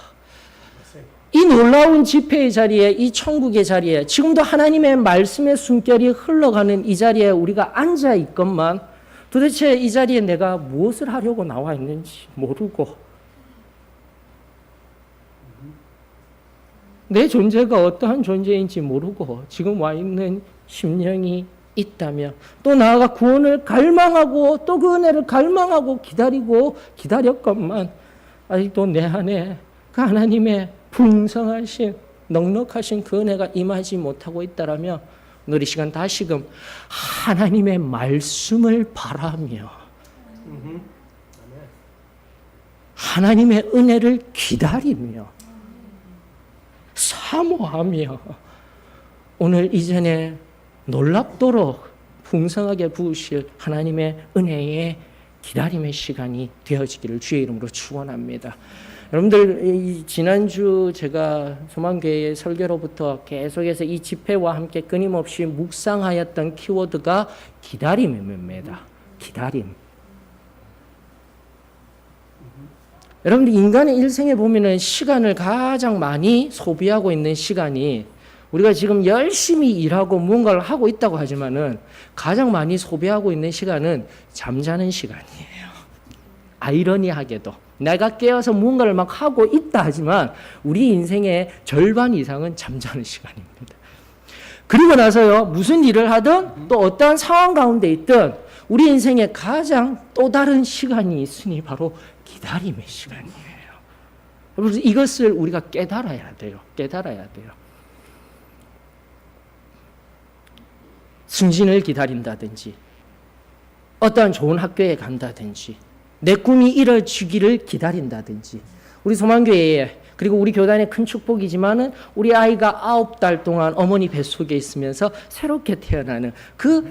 이 놀라운 집회의 자리에, 이 천국의 자리에, 지금도 하나님의 말씀의 숨결이 흘러가는 이 자리에 우리가 앉아 있건만 도대체 이 자리에 내가 무엇을 하려고 나와 있는지 모르고 내 존재가 어떠한 존재인지 모르고 지금 와 있는 심령이 있다면, 또 나아가 구원을 갈망하고 또 그 은혜를 갈망하고 기다렸건만 아직도 내 안에 그 하나님의 풍성하신 넉넉하신 그 은혜가 임하지 못하고 있다라면 오늘 이 시간 다시금 하나님의 말씀을 바라며 하나님의 은혜를 기다리며 사모하며 오늘 이전에 놀랍도록 풍성하게 부으실 하나님의 은혜의 기다림의 시간이 되어지기를 주의 이름으로 축원합니다. 여러분들 지난주 제가 소망교회의 설교로부터 계속해서 이 집회와 함께 끊임없이 묵상하였던 키워드가 기다림입니다. 기다림. 여러분들 인간의 일생에 보면은 시간을 가장 많이 소비하고 있는 시간이, 우리가 지금 열심히 일하고 무언가를 하고 있다고 하지만은 가장 많이 소비하고 있는 시간은 잠자는 시간이에요. 아이러니하게도 내가 깨어서 무언가를 막 하고 있다 하지만 우리 인생의 절반 이상은 잠자는 시간입니다. 그리고 나서요, 무슨 일을 하든 또 어떠한 상황 가운데 있든 우리 인생에 가장 또 다른 시간이 있으니 바로 기다림의 시간이에요. 그래서 이것을 우리가 깨달아야 돼요. 깨달아야 돼요. 승진을 기다린다든지 어떠한 좋은 학교에 간다든지 내 꿈이 이루어지기를 기다린다든지 우리 소망교회에 그리고 우리 교단의 큰 축복이지만은 우리 아이가 9달 동안 어머니 뱃속에 있으면서 새롭게 태어나는 그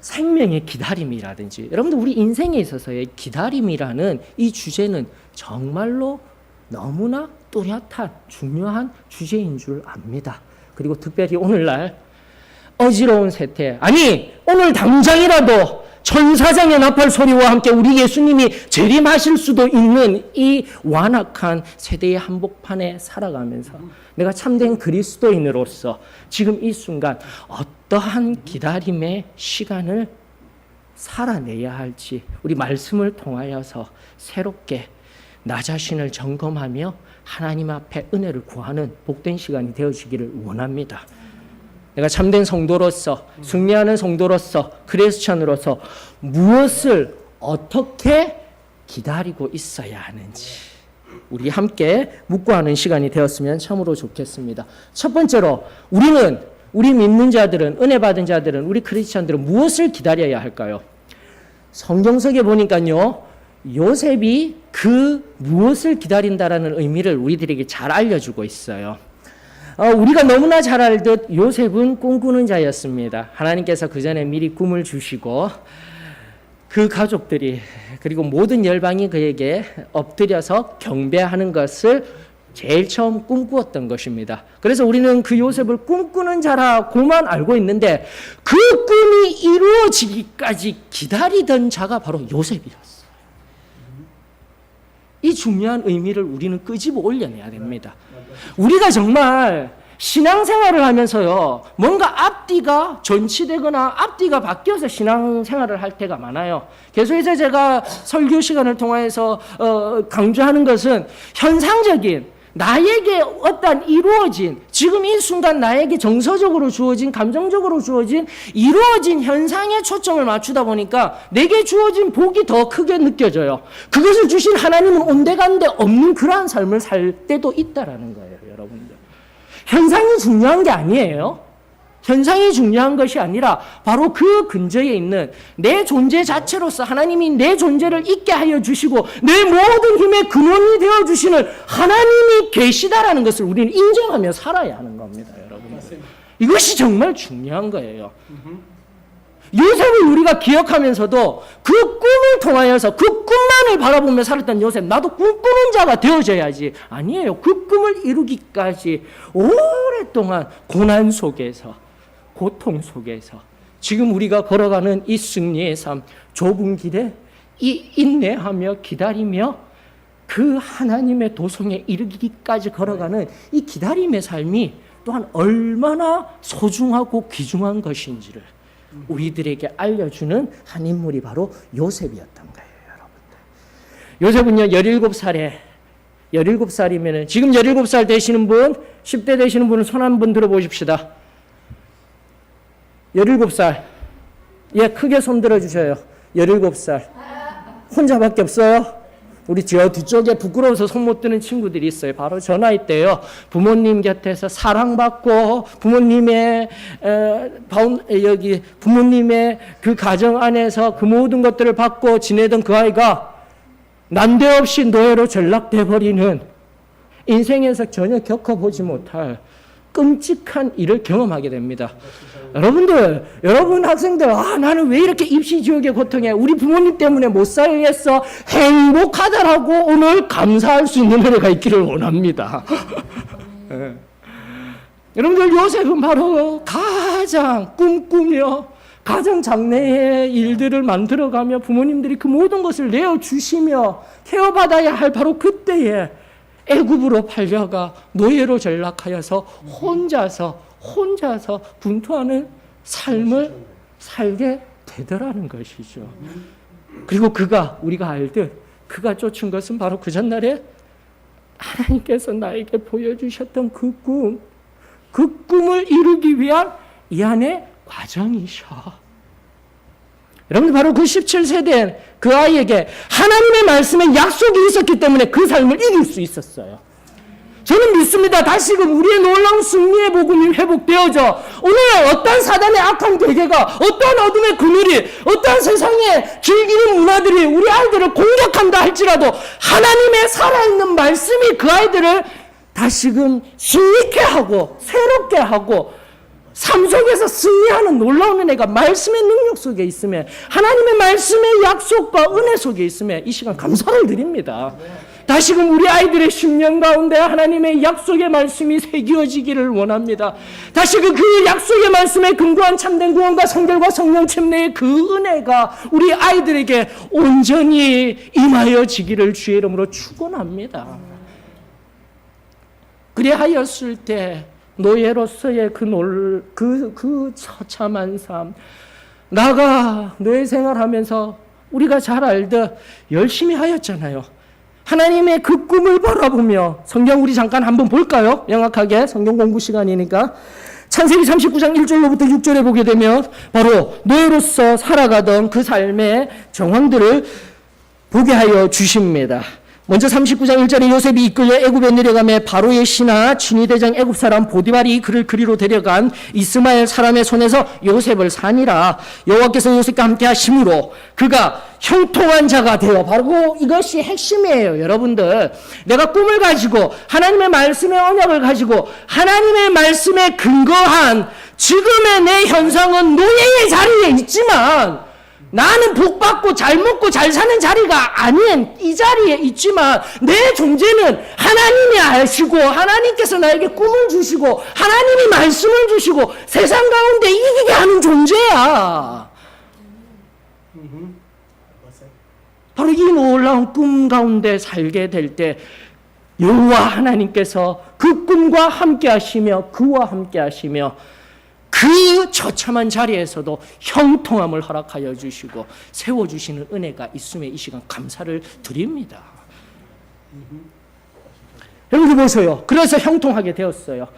생명의 기다림이라든지 여러분들 우리 인생에 있어서의 기다림이라는 이 주제는 정말로 너무나 또렷한 중요한 주제인 줄 압니다. 그리고 특별히 오늘날 어지러운 세태, 아니 오늘 당장이라도 천사장의 나팔 소리와 함께 우리 예수님이 재림하실 수도 있는 이 완악한 세대의 한복판에 살아가면서 내가 참된 그리스도인으로서 지금 이 순간 어떠한 기다림의 시간을 살아내야 할지 우리 말씀을 통하여서 새롭게 나 자신을 점검하며 하나님 앞에 은혜를 구하는 복된 시간이 되어지기를 원합니다. 내가 참된 성도로서, 승리하는 성도로서, 크리스천으로서 무엇을 어떻게 기다리고 있어야 하는지 우리 함께 묵고하는 시간이 되었으면 참으로 좋겠습니다. 첫 번째로 우리 믿는 자들은, 은혜 받은 자들은, 우리 크리스천들은 무엇을 기다려야 할까요? 성경석에 보니까요, 요셉이 그 무엇을 기다린다라는 의미를 우리들에게 잘 알려주고 있어요. 우리가 너무나 잘 알듯 요셉은 꿈꾸는 자였습니다. 하나님께서 그 전에 미리 꿈을 주시고 그 가족들이 그리고 모든 열방이 그에게 엎드려서 경배하는 것을 제일 처음 꿈꾸었던 것입니다. 그래서 우리는 그 요셉을 꿈꾸는 자라고만 알고 있는데 그 꿈이 이루어지기까지 기다리던 자가 바로 요셉이었어요. 이 중요한 의미를 우리는 끄집어 올려내야 됩니다. 우리가 정말 신앙생활을 하면서요, 뭔가 앞뒤가 전치되거나 앞뒤가 바뀌어서 신앙생활을 할 때가 많아요. 계속해서 제가 설교 시간을 통해서 강조하는 것은 현상적인 나에게 어떤 이루어진 지금 이 순간 나에게 정서적으로 주어진 감정적으로 주어진 이루어진 현상에 초점을 맞추다 보니까 내게 주어진 복이 더 크게 느껴져요. 그것을 주신 하나님은 온데간데 없는 그러한 삶을 살 때도 있다라는 거예요, 여러분들. 현상이 중요한 게 아니에요. 현상이 중요한 것이 아니라 바로 그 근저에 있는 내 존재 자체로서 하나님이 내 존재를 있게 하여 주시고 내 모든 힘의 근원이 되어 주시는 하나님이 계시다라는 것을 우리는 인정하며 살아야 하는 겁니다, 여러분. 이것이 정말 중요한 거예요. 요셉을 우리가 기억하면서도 그 꿈을 통하여서 그 꿈만을 바라보며 살았던 요셉, 나도 꿈꾸는 자가 되어져야지. 아니에요. 그 꿈을 이루기까지 오랫동안 고난 속에서, 고통 속에서 지금 우리가 걸어가는 이 승리의 삶, 좁은 길에 이 인내하며 기다리며 그 하나님의 도성에 이르기까지 걸어가는 이 기다림의 삶이 또한 얼마나 소중하고 귀중한 것인지를 우리들에게 알려주는 한 인물이 바로 요셉이었던 거예요, 여러분들. 요셉은요, 17살이면 지금 17살 되시는 분, 10대 되시는 분은 손 한번 들어보십시다. 17살. 예, 크게 손 들어주셔요. 17살. 혼자밖에 없어요? 우리 저 뒤쪽에 부끄러워서 손 못 드는 친구들이 있어요. 바로 저 나이 때요. 부모님 곁에서 사랑받고 부모님의 부모님의 그 가정 안에서 그 모든 것들을 받고 지내던 그 아이가 난데없이 노예로 전락돼 버리는 인생에서 전혀 겪어보지 못할 끔찍한 일을 경험하게 됩니다. 여러분 학생들, 나는 왜 이렇게 입시지옥의 고통에 우리 부모님 때문에 못 살겠어? 행복하다라고 오늘 감사할 수 있는 은혜가 있기를 원합니다. 네. 여러분들, 요셉은 바로 가장 꿈꾸며 가장 장래의 일들을 만들어가며 부모님들이 그 모든 것을 내어주시며 케어받아야 할 바로 그때에 애굽으로 팔려가 노예로 전락하여서 혼자서 분투하는 삶을 살게 되더라는 것이죠. 그리고 우리가 알듯 그가 쫓은 것은 바로 그 전날에 하나님께서 나에게 보여주셨던 그 꿈을 이루기 위한 이 안의 과정이셔. 여러분, 바로 그 17세대인 그 아이에게 하나님의 말씀에 약속이 있었기 때문에 그 삶을 이길 수 있었어요. 저는 믿습니다. 다시금 우리의 놀라운 승리의 복음이 회복되어져 오늘 어떤 사단의 악한 계계가, 어떤 어둠의 그늘이, 어떤 세상의 즐기는 문화들이 우리 아이들을 공격한다 할지라도 하나님의 살아있는 말씀이 그 아이들을 다시금 승리케 하고 새롭게 하고 삶 속에서 승리하는 놀라운 은혜가 말씀의 능력 속에 있음에, 하나님의 말씀의 약속과 은혜 속에 있음에 이 시간 감사를 드립니다. 다시금 우리 아이들의 심령 가운데 하나님의 약속의 말씀이 새겨지기를 원합니다. 다시금 그 약속의 말씀에 근거한 참된 구원과 성결과 성령 챔내의 그 은혜가 우리 아이들에게 온전히 임하여지기를 주의 이름으로 축원합니다. 그리하였을 때 노예로서의 그 처참한 삶, 나가 노예 생활하면서 우리가 잘 알듯 열심히 하였잖아요. 하나님의 그 꿈을 바라보며, 성경 우리 잠깐 한번 볼까요? 명확하게 성경 공부 시간이니까. 창세기 39장 1절로부터 6절에 보게 되면 바로 노예로서 살아가던 그 삶의 정황들을 보게 하여 주십니다. 먼저 39장 1절에 요셉이 이끌려 애굽에 내려가매 바로의 신하 진위대장 애굽 사람 보디발이 그를 그리로 데려간 이스마엘 사람의 손에서 요셉을 산이라. 여호와께서 요셉과 함께 하심으로 그가 형통한 자가 되어, 바로 이것이 핵심이에요. 여러분들, 내가 꿈을 가지고 하나님의 말씀의 언약을 가지고 하나님의 말씀에 근거한 지금의 내 현상은 노예의 자리에 있지만, 나는 복받고 잘 먹고 잘 사는 자리가 아닌 이 자리에 있지만, 내 존재는 하나님이 아시고 하나님께서 나에게 꿈을 주시고 하나님이 말씀을 주시고 세상 가운데 이기게 하는 존재야. 바로 이 놀라운 꿈 가운데 살게 될 때 여호와 하나님께서 그 꿈과 함께 하시며 그와 함께 하시며 그 처참한 자리에서도 형통함을 허락하여 주시고 세워주시는 은혜가 있음에 이 시간 감사를 드립니다. 여러분 보세요. 그래서 형통하게 되었어요.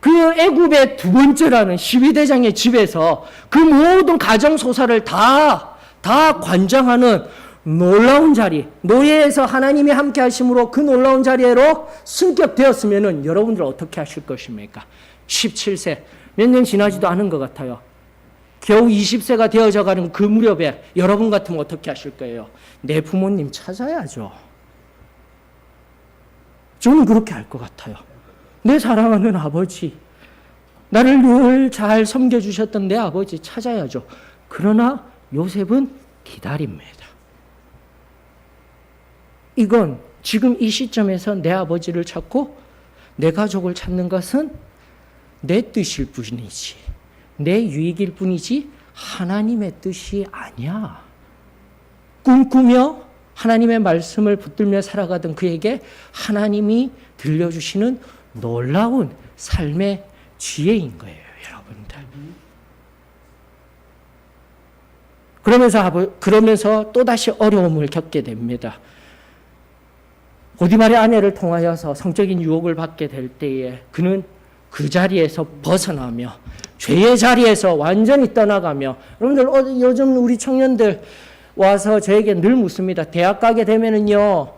그 애굽의 두 번째라는 시위대장의 집에서 그 모든 가정소사를 다 관장하는 놀라운 자리, 노예에서 하나님이 함께 하심으로 그 놀라운 자리로 승격되었으면 여러분들 어떻게 하실 것입니까? 17세 몇 년 지나지도 않은 것 같아요. 겨우 20세가 되어져 가는 그 무렵에 여러분 같으면 어떻게 하실 거예요? 내 부모님 찾아야죠. 저는 그렇게 할 것 같아요. 내 사랑하는 아버지, 나를 늘 잘 섬겨주셨던 내 아버지 찾아야죠. 그러나 요셉은 기다립니다. 이건 지금 이 시점에서 내 아버지를 찾고 내 가족을 찾는 것은 내 뜻일 뿐이지, 내 유익일 뿐이지 하나님의 뜻이 아니야. 꿈꾸며 하나님의 말씀을 붙들며 살아가던 그에게 하나님이 들려주시는 놀라운 삶의 지혜인 거예요, 여러분들. 그러면서 또다시 어려움을 겪게 됩니다. 보디발의 아내를 통하여서 성적인 유혹을 받게 될 때에 그는 그 자리에서 벗어나며 죄의 자리에서 완전히 떠나가며, 여러분들 요즘 우리 청년들 와서 저에게 늘 묻습니다. 대학 가게 되면은요,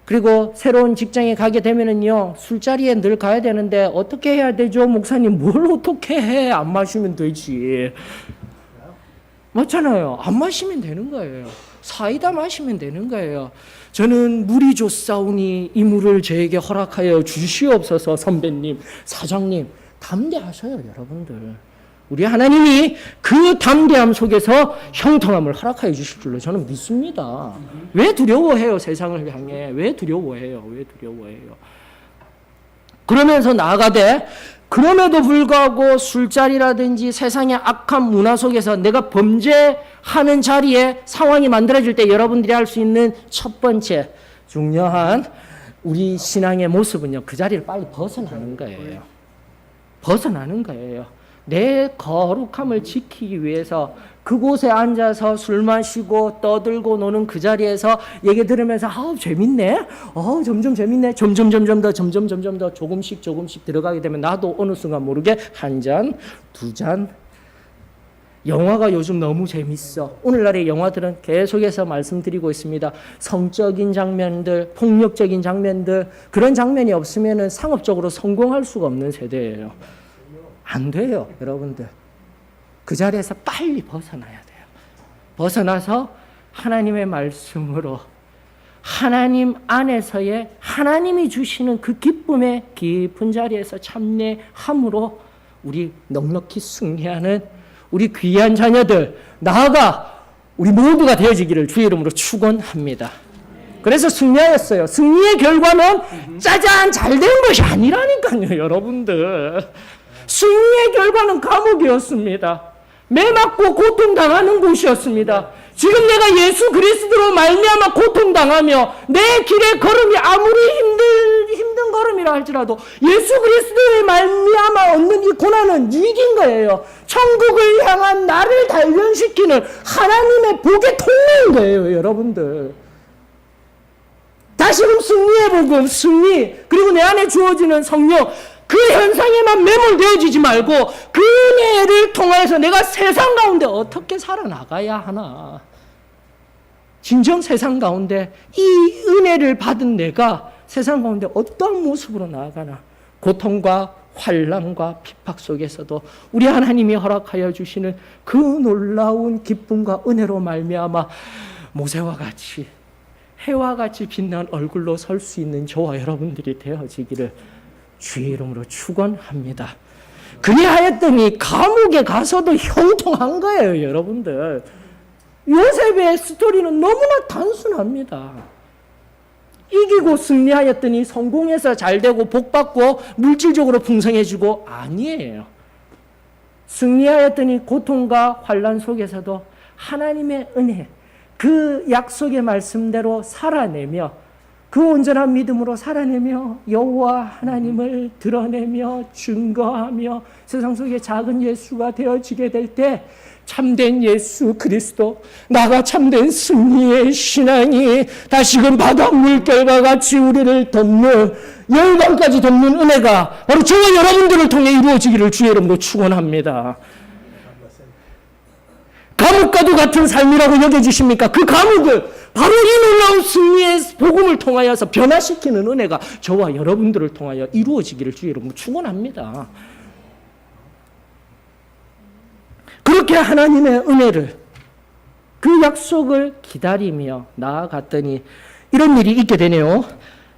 그리고 새로운 직장에 가게 되면은요, 술자리에 늘 가야 되는데 어떻게 해야 되죠? 목사님, 뭘 어떻게 해? 안 마시면 되지. 맞잖아요. 안 마시면 되는 거예요. 사이다 마시면 되는 거예요. 저는 물이 좋사오니 이 물을 저에게 허락하여 주시옵소서. 선배님, 사장님, 담대하셔요, 여러분들. 우리 하나님이 그 담대함 속에서 형통함을 허락하여 주실 줄로 저는 믿습니다. 왜 두려워해요, 세상을 향해? 왜 두려워해요? 왜 두려워해요? 그러면서 나아가되, 그럼에도 불구하고 술자리라든지 세상의 악한 문화 속에서 내가 범죄하는 자리에 상황이 만들어질 때 여러분들이 할 수 있는 첫 번째 중요한 우리 신앙의 모습은요, 그 자리를 빨리 벗어나는 거예요. 벗어나는 거예요. 내 거룩함을 지키기 위해서 그곳에 앉아서 술 마시고 떠들고 노는 그 자리에서 얘기 들으면서 재밌네. 점점 재밌네. 점점 더 조금씩 들어가게 되면 나도 어느 순간 모르게 한 잔, 두 잔, 영화가 요즘 너무 재밌어. 오늘날의 영화들은 계속해서 말씀드리고 있습니다. 성적인 장면들, 폭력적인 장면들, 그런 장면이 없으면 상업적으로 성공할 수가 없는 세대예요. 안 돼요, 여러분들. 그 자리에서 빨리 벗어나야 돼요. 벗어나서 하나님의 말씀으로 하나님 안에서의 하나님이 주시는 그 기쁨의 깊은 자리에서 참여함으로 우리 넉넉히 승리하는 우리 귀한 자녀들, 나아가 우리 모두가 되어지기를 주의 이름으로 축원합니다. 그래서 승리하였어요. 승리의 결과는 짜잔 잘 된 것이 아니라니까요, 여러분들. 승리의 결과는 감옥이었습니다. 매 맞고 고통당하는 곳이었습니다. 지금 내가 예수 그리스도로 말미암아 고통당하며 내 길의 걸음이 아무리 힘든 걸음이라 할지라도 예수 그리스도의 말미암아 얻는 이 고난은 이긴 거예요. 천국을 향한 나를 단련시키는 하나님의 복의 통로인 거예요, 여러분들. 다시금 승리의 복음, 승리, 그리고 내 안에 주어지는 성령, 그 현상에만 매몰되어지지 말고 그 은혜를 통하여서 내가 세상 가운데 어떻게 살아나가야 하나. 진정 세상 가운데 이 은혜를 받은 내가 세상 가운데 어떤 모습으로 나아가나. 고통과 환난과 핍박 속에서도 우리 하나님이 허락하여 주시는 그 놀라운 기쁨과 은혜로 말미암아 모세와 같이 해와 같이 빛난 얼굴로 설 수 있는 저와 여러분들이 되어지기를 주의 이름으로 축원합니다. 그리하였더니 감옥에 가서도 형통한 거예요, 여러분들. 요셉의 스토리는 너무나 단순합니다. 이기고 승리하였더니 성공해서 잘되고 복받고 물질적으로 풍성해지고 아니에요. 승리하였더니 고통과 환난 속에서도 하나님의 은혜, 그 약속의 말씀대로 살아내며 그 온전한 믿음으로 살아내며 여호와 하나님을 드러내며 증거하며 세상 속에 작은 예수가 되어지게 될 때 참된 예수 그리스도, 나가 참된 승리의 신앙이 다시금 바다 물결과 같이 우리를 덮는, 열방까지 덮는 은혜가 바로 저와 여러분들을 통해 이루어지기를 주의 이름으로 축원합니다. 감옥과도 같은 삶이라고 여겨지십니까? 그 감옥을 바로 이 놀라운 승리의 복음을 통하여서 변화시키는 은혜가 저와 여러분들을 통하여 이루어지기를 주의 이름으로 축원합니다. 그렇게 하나님의 은혜를, 그 약속을 기다리며 나아갔더니 이런 일이 있게 되네요.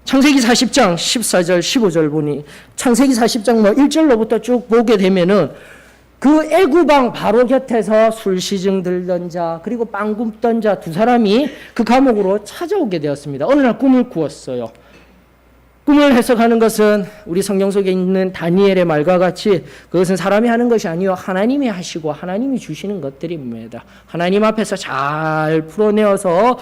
창세기 40장 14절 15절 보니, 창세기 40장 1절로부터 쭉 보게 되면은 그 애구방 바로 곁에서 술시중 들던 자 그리고 빵 굽던 자 두 사람이 그 감옥으로 찾아오게 되었습니다. 어느 날 꿈을 꾸었어요. 꿈을 해석하는 것은 우리 성경 속에 있는 다니엘의 말과 같이 그것은 사람이 하는 것이 아니요 하나님이 하시고 하나님이 주시는 것들입니다. 하나님 앞에서 잘 풀어내어서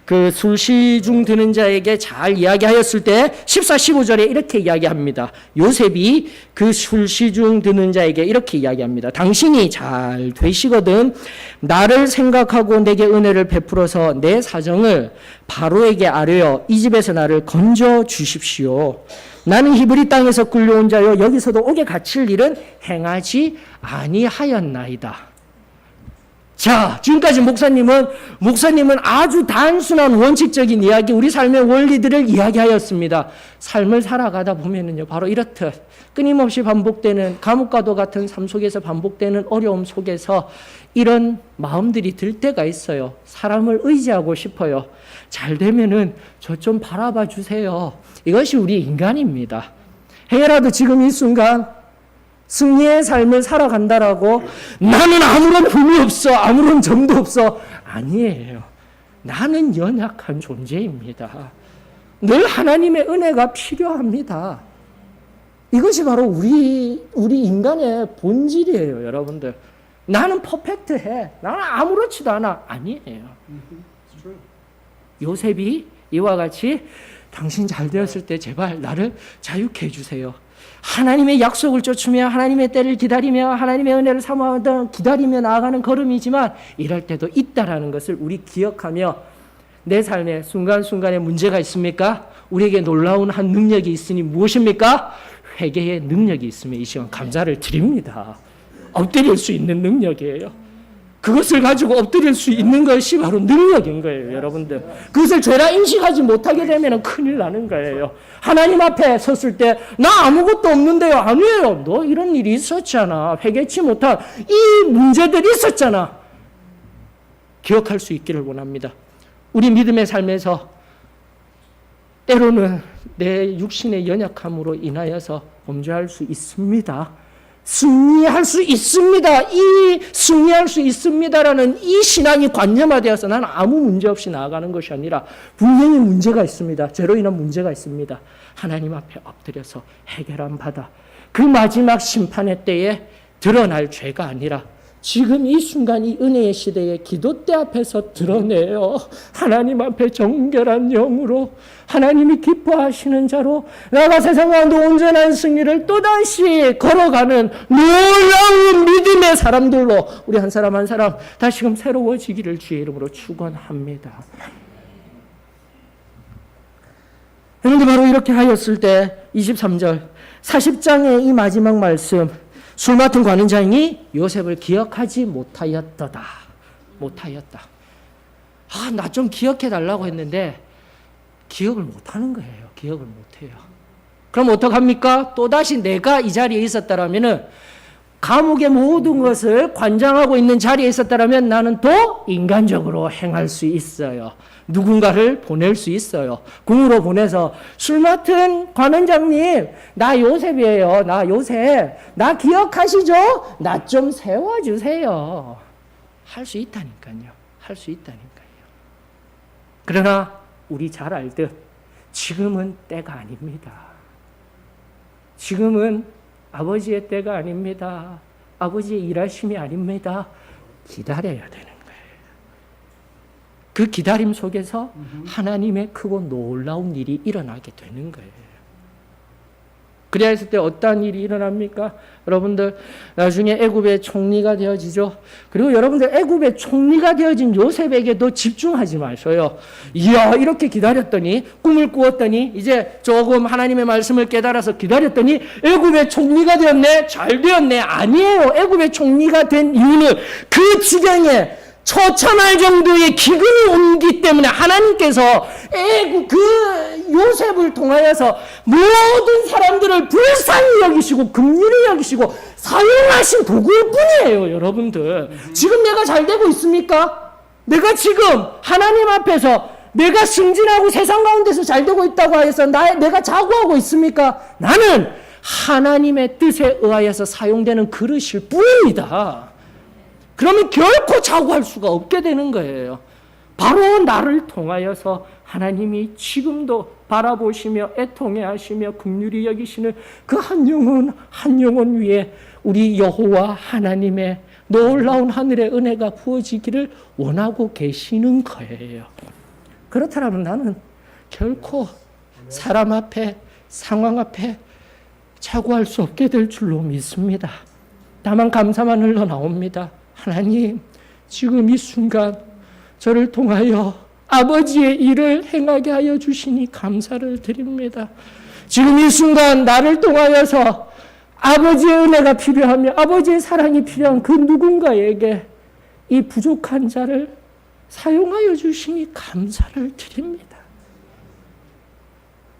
그 술시중 드는 자에게 잘 이야기하였을 때 14, 15절에 이렇게 이야기합니다. 요셉이 그 술시중 드는 자에게 이렇게 이야기합니다. 당신이 잘 되시거든 나를 생각하고 내게 은혜를 베풀어서 내 사정을 바로에게 아뢰어 이 집에서 나를 건져 주십시오. 나는 히브리 땅에서 끌려온 자여 여기서도 옥에 갇힐 일은 행하지 아니하였나이다. 자, 지금까지 목사님은 아주 단순한 원칙적인 이야기, 우리 삶의 원리들을 이야기하였습니다. 삶을 살아가다 보면은요, 바로 이렇듯 끊임없이 반복되는 감옥과도 같은 삶 속에서 반복되는 어려움 속에서 이런 마음들이 들 때가 있어요. 사람을 의지하고 싶어요. 잘 되면은 저 좀 바라봐 주세요. 이것이 우리 인간입니다. 해라도 지금 이 순간 승리의 삶을 살아간다라고 나는 아무런 흠이 없어, 아무런 점도 없어. 아니에요. 나는 연약한 존재입니다. 늘 하나님의 은혜가 필요합니다. 이것이 바로 우리 인간의 본질이에요, 여러분들. 나는 퍼펙트해. 나는 아무렇지도 않아. 아니에요. 요셉이 이와 같이 당신 잘 되었을 때 제발 나를 자유케 해주세요. 하나님의 약속을 쫓으며 하나님의 때를 기다리며 하나님의 은혜를 사모하며 기다리며 나아가는 걸음이지만 이럴 때도 있다라는 것을 우리 기억하며 내 삶에 순간순간에 문제가 있습니까? 우리에게 놀라운 한 능력이 있으니 무엇입니까? 회개의 능력이 있으며 이 시간 감사를 드립니다. 엎드릴 수 있는 능력이에요. 그것을 가지고 엎드릴 수 있는 것이 바로 능력인 거예요, 여러분들. 그것을 죄라 인식하지 못하게 되면 큰일 나는 거예요. 하나님 앞에 섰을 때 나 아무것도 없는데요. 아니에요. 너 이런 일이 있었잖아. 회개치 못한 이 문제들이 있었잖아. 기억할 수 있기를 원합니다. 우리 믿음의 삶에서 때로는 내 육신의 연약함으로 인하여서 범죄할 수 있습니다. 승리할 수 있습니다. 이 승리할 수 있습니다라는 이 신앙이 관념화되어서 나는 아무 문제 없이 나아가는 것이 아니라 분명히 문제가 있습니다. 죄로 인한 문제가 있습니다. 하나님 앞에 엎드려서 해결한 바다. 그 마지막 심판의 때에 드러날 죄가 아니라 지금 이 순간 이 은혜의 시대에 기도대 앞에서 드러내요. 하나님 앞에 정결한 영으로 하나님이 기뻐하시는 자로 나가 세상 가운데 온전한 승리를 또다시 걸어가는 놀라운 믿음의 사람들로 우리 한 사람 한 사람 다시금 새로워지기를 주의 이름으로 축원합니다. 그런데 바로 이렇게 하였을 때 23절 40장의 이 마지막 말씀 술 맡은 관원장이 요셉을 기억하지 못하였다. 나 좀 기억해 달라고 했는데 기억을 못하는 거예요. 기억을 못해요. 그럼 어떡합니까? 또다시 내가 이 자리에 있었다라면은 감옥의 모든 것을 관장하고 있는 자리에 있었다라면 나는 또 인간적으로 행할 수 있어요. 누군가를 보낼 수 있어요. 궁으로 보내서 술 맡은 관원장님, 나 요셉이에요. 나 요셉. 나 기억하시죠? 나 좀 세워주세요. 할 수 있다니까요. 할 수 있다니까요. 그러나 우리 잘 알듯 지금은 때가 아닙니다. 지금은 아버지의 때가 아닙니다. 아버지의 일하심이 아닙니다. 기다려야 되는 거예요. 그 기다림 속에서 하나님의 크고 놀라운 일이 일어나게 되는 거예요. 그래야 했을 때 어떠한 일이 일어납니까? 여러분들 나중에 애굽의 총리가 되어지죠. 그리고 여러분들 애굽의 총리가 되어진 요셉에게도 집중하지 마셔요. 이야 이렇게 기다렸더니 꿈을 꾸었더니 이제 조금 하나님의 말씀을 깨달아서 기다렸더니 애굽의 총리가 되었네. 잘 되었네. 아니에요. 애굽의 총리가 된 이유는 그 지경에 처참할 정도의 기근이 온기 때문에 하나님께서 그 요셉을 통하여서 모든 사람들을 불쌍히 여기시고 긍휼히 여기시고 사용하신 도구일 뿐이에요. 여러분들 지금 내가 잘 되고 있습니까? 내가 지금 하나님 앞에서 내가 승진하고 세상 가운데서 잘 되고 있다고 해서 내가 자고하고 있습니까? 나는 하나님의 뜻에 의하여서 사용되는 그릇일 뿐입니다. 그러면 결코 자고할 수가 없게 되는 거예요. 바로 나를 통하여서 하나님이 지금도 바라보시며 애통해 하시며 긍휼히 여기시는 그 한 영혼 위에 우리 여호와 하나님의 놀라운 하늘의 은혜가 부어지기를 원하고 계시는 거예요. 그렇다면 나는 결코 사람 앞에 상황 앞에 자고할 수 없게 될 줄로 믿습니다. 다만 감사만 흘러나옵니다. 하나님, 지금 이 순간 저를 통하여 아버지의 일을 행하게 하여 주시니 감사를 드립니다. 지금 이 순간 나를 통하여서 아버지의 은혜가 필요하며 아버지의 사랑이 필요한 그 누군가에게 이 부족한 자를 사용하여 주시니 감사를 드립니다.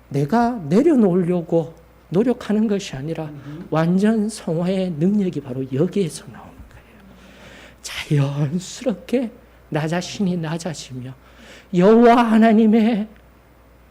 내가 내려놓으려고 노력하는 것이 아니라 완전 성화의 능력이 바로 여기에서 나옵니다. 자연스럽게 나 자신이 낮아지며 여호와 하나님의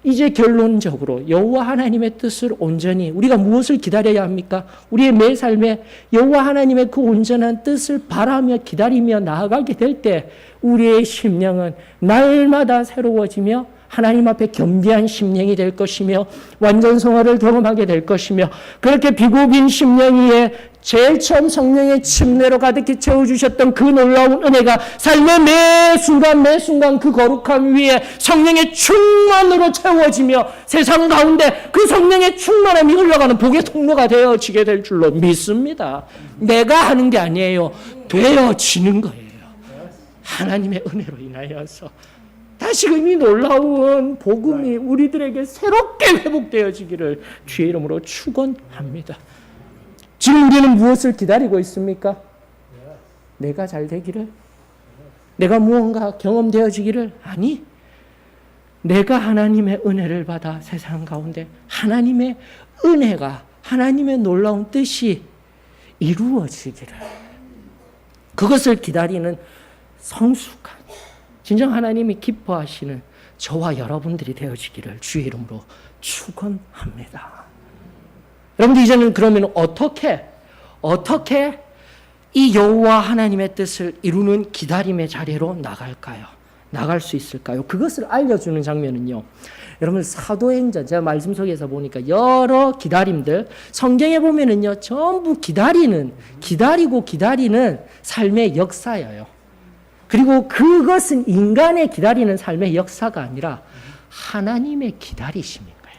이제 결론적으로 여호와 하나님의 뜻을 온전히 우리가 무엇을 기다려야 합니까? 우리의 매 삶에 여호와 하나님의 그 온전한 뜻을 바라며 기다리며 나아가게 될 때 우리의 심령은 날마다 새로워지며 하나님 앞에 겸비한 심령이 될 것이며 완전 성화를 경험하게 될 것이며 그렇게 비고빈 심령 위에 제일 처음 성령의 침례로 가득히 채워주셨던 그 놀라운 은혜가 삶의 매 순간 그 거룩함 위에 성령의 충만으로 채워지며 세상 가운데 그 성령의 충만함이 흘러가는 복의 통로가 되어지게 될 줄로 믿습니다. 내가 하는 게 아니에요. 되어지는 거예요. 하나님의 은혜로 인하여서 다시금 이 놀라운 복음이 우리들에게 새롭게 회복되어지기를 주의 이름으로 축원합니다. 지금 우리는 무엇을 기다리고 있습니까? 내가 잘 되기를, 내가 무언가 경험되어지기를? 아니, 내가 하나님의 은혜를 받아 세상 가운데 하나님의 은혜가, 하나님의 놀라운 뜻이 이루어지기를, 그것을 기다리는 성숙한, 진정 하나님이 기뻐하시는 저와 여러분들이 되어지기를 주의 이름으로 축원합니다. 여러분들 이제는 그러면 어떻게 이 여호와 하나님의 뜻을 이루는 기다림의 자리로 나갈까요? 나갈 수 있을까요? 그것을 알려주는 장면은요, 여러분 사도행전, 제가 말씀 속에서 보니까 여러 기다림들, 성경에 보면은요 전부 기다리고 기다리는 삶의 역사예요. 그리고 그것은 인간의 기다리는 삶의 역사가 아니라 하나님의 기다리심인 거예요.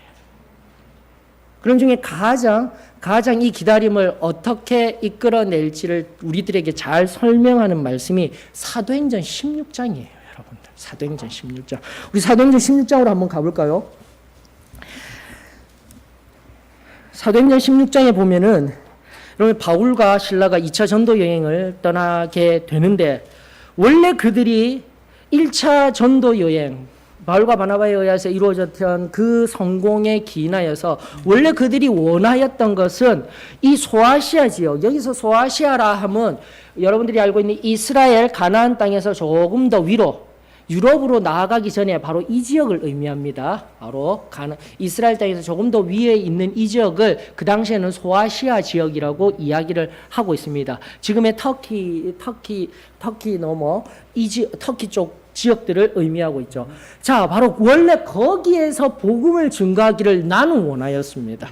그런 중에 가장 이 기다림을 어떻게 이끌어낼지를 우리들에게 잘 설명하는 말씀이 사도행전 16장이에요. 여러분들, 사도행전 16장. 우리 사도행전 16장으로 한번 가볼까요? 사도행전 16장에 보면은 여러분 바울과 실라가 2차 전도 여행을 떠나게 되는데, 원래 그들이 1차 전도 여행, 바울과 바나바에 의해서 이루어졌던 그 성공에 기인하여서 원래 그들이 원하였던 것은 이 소아시아 지역, 여기서 소아시아라 하면 여러분들이 알고 있는 이스라엘 가나안 땅에서 조금 더 위로 유럽으로 나아가기 전에 바로 이 지역을 의미합니다. 바로 이스라엘 땅에서 조금 더 위에 있는 이 지역을 그 당시에는 소아시아 지역이라고 이야기를 하고 있습니다. 지금의 터키 넘어 터키 쪽 지역들을 의미하고 있죠. 자, 바로 원래 거기에서 복음을 증거하기를 나는 원하였습니다.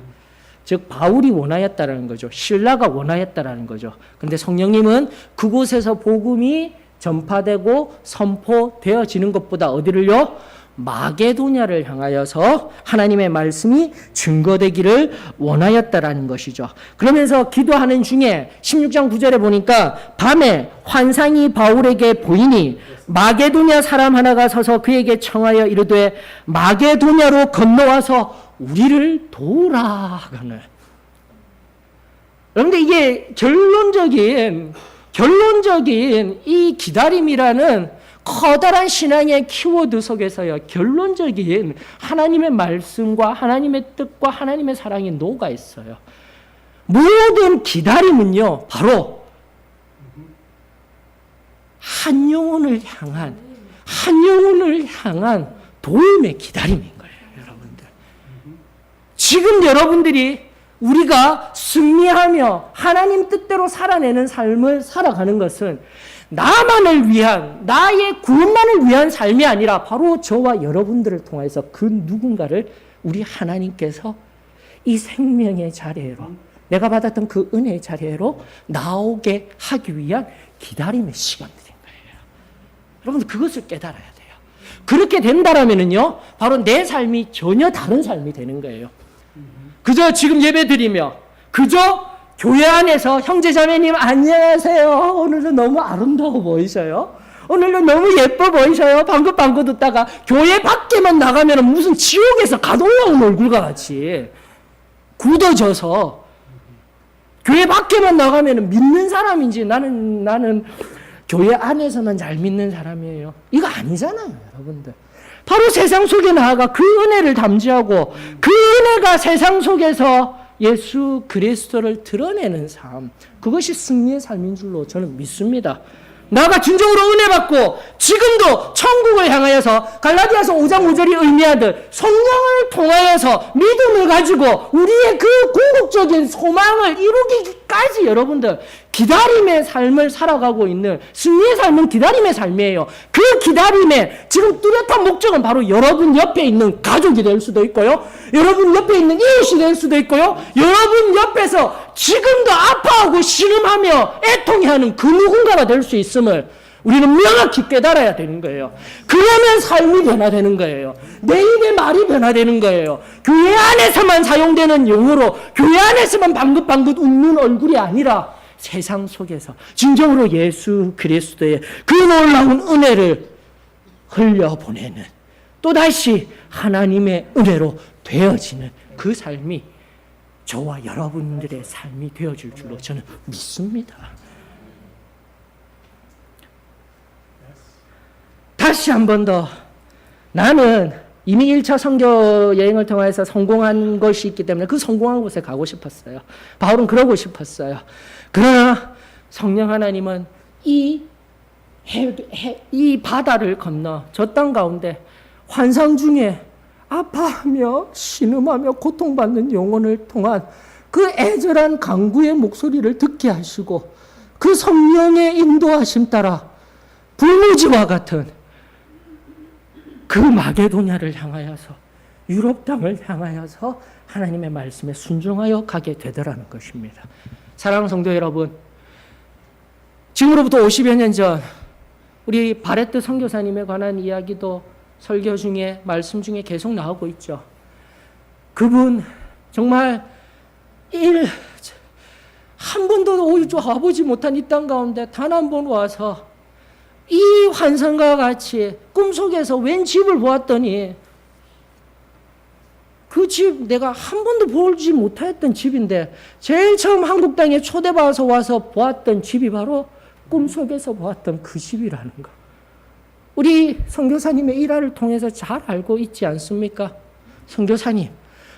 즉 바울이 원하였다라는 거죠. 실라가 원하였다라는 거죠. 그런데 성령님은 그곳에서 복음이 전파되고 선포되어지는 것보다 어디를요? 마게도냐를 향하여서 하나님의 말씀이 증거되기를 원하였다라는 것이죠. 그러면서 기도하는 중에 16장 9절에 보니까 밤에 환상이 바울에게 보이니 마게도냐 사람 하나가 서서 그에게 청하여 이르되 마게도냐로 건너와서 우리를 도우라 하거늘. 그런데 이게 결론적인 이 기다림이라는 커다란 신앙의 키워드 속에서요, 결론적인 하나님의 말씀과 하나님의 뜻과 하나님의 사랑이 녹아 있어요. 모든 기다림은요, 바로 한 영혼을 향한 도움의 기다림인 거예요, 여러분들. 지금 여러분들이 우리가 승리하며 하나님 뜻대로 살아내는 삶을 살아가는 것은 나만을 위한, 나의 구원만을 위한 삶이 아니라 바로 저와 여러분들을 통해서 그 누군가를 우리 하나님께서 이 생명의 자리로, 내가 받았던 그 은혜의 자리로 나오게 하기 위한 기다림의 시간들인 거예요. 여러분들 그것을 깨달아야 돼요. 그렇게 된다라면은요, 바로 내 삶이 전혀 다른 삶이 되는 거예요. 그저 지금 예배 드리며, 그저 교회 안에서 형제자매님 안녕하세요. 오늘도 너무 아름다워 보이셔요. 오늘도 너무 예뻐 보이셔요. 방긋방긋 웃다가 교회 밖에만 나가면 무슨 지옥에서 갓 올라온 얼굴과 같이 굳어져서 교회 밖에만 나가면 믿는 사람인지 나는 교회 안에서만 잘 믿는 사람이에요. 이거 아니잖아요, 여러분들. 바로 세상 속에 나아가 그 은혜를 담지하고 그 은혜가 세상 속에서 예수 그리스도를 드러내는 삶, 그것이 승리의 삶인 줄로 저는 믿습니다. 나가 진정으로 은혜 받고 지금도 천국을 향하여서 갈라디아서 5장 5절이 의미하듯 성령을 통하여서 믿음을 가지고 우리의 그 궁극적인 소망을 이루기까지 여러분들 기다림의 삶을 살아가고 있는, 승리의 삶은 기다림의 삶이에요. 그 기다림의 지금 뚜렷한 목적은 바로 여러분 옆에 있는 가족이 될 수도 있고요, 여러분 옆에 있는 이웃이 될 수도 있고요, 여러분 옆에서 지금도 아파하고 신음하며 애통해하는 그 누군가가 될 수 있음을 우리는 명확히 깨달아야 되는 거예요. 그러면 삶이 변화되는 거예요. 내 입의 말이 변화되는 거예요. 교회 안에서만 사용되는 용어로, 교회 안에서만 방긋방긋 웃는 얼굴이 아니라 세상 속에서 진정으로 예수 그리스도의 그 놀라운 은혜를 흘려보내는, 또다시 하나님의 은혜로 되어지는 그 삶이 저와 여러분들의 삶이 되어질 줄로 저는 믿습니다. 다시 한 번 더 나는 이미 1차 선교 여행을 통해서 성공한 것이 있기 때문에 그 성공한 곳에 가고 싶었어요. 바울은 그러고 싶었어요. 그러나 성령 하나님은 이 바다를 건너 저 땅 가운데 환상 중에 아파하며 신음하며 고통받는 영혼을 통한 그 애절한 간구의 목소리를 듣게 하시고 그 성령의 인도하심 따라 불무지와 같은 그 마게도냐를 향하여서 유럽 땅을 향하여서 하나님의 말씀에 순종하여 가게 되더라는 것입니다. 사랑하는 성도 여러분, 지금으로부터 50여 년 전 우리 바레트 선교사님에 관한 이야기도 설교 중에 말씀 중에 계속 나오고 있죠. 그분 정말 한 번도 와보지 못한 이 땅 가운데 단 한 번 와서 이 환상과 같이 꿈속에서 웬 집을 보았더니 그 집 내가 한 번도 보지 못했던 집인데 제일 처음 한국 땅에 초대받아서 와서 보았던 집이 바로 꿈속에서 보았던 그 집이라는 거. 우리 선교사님의 일화를 통해서 잘 알고 있지 않습니까? 선교사님,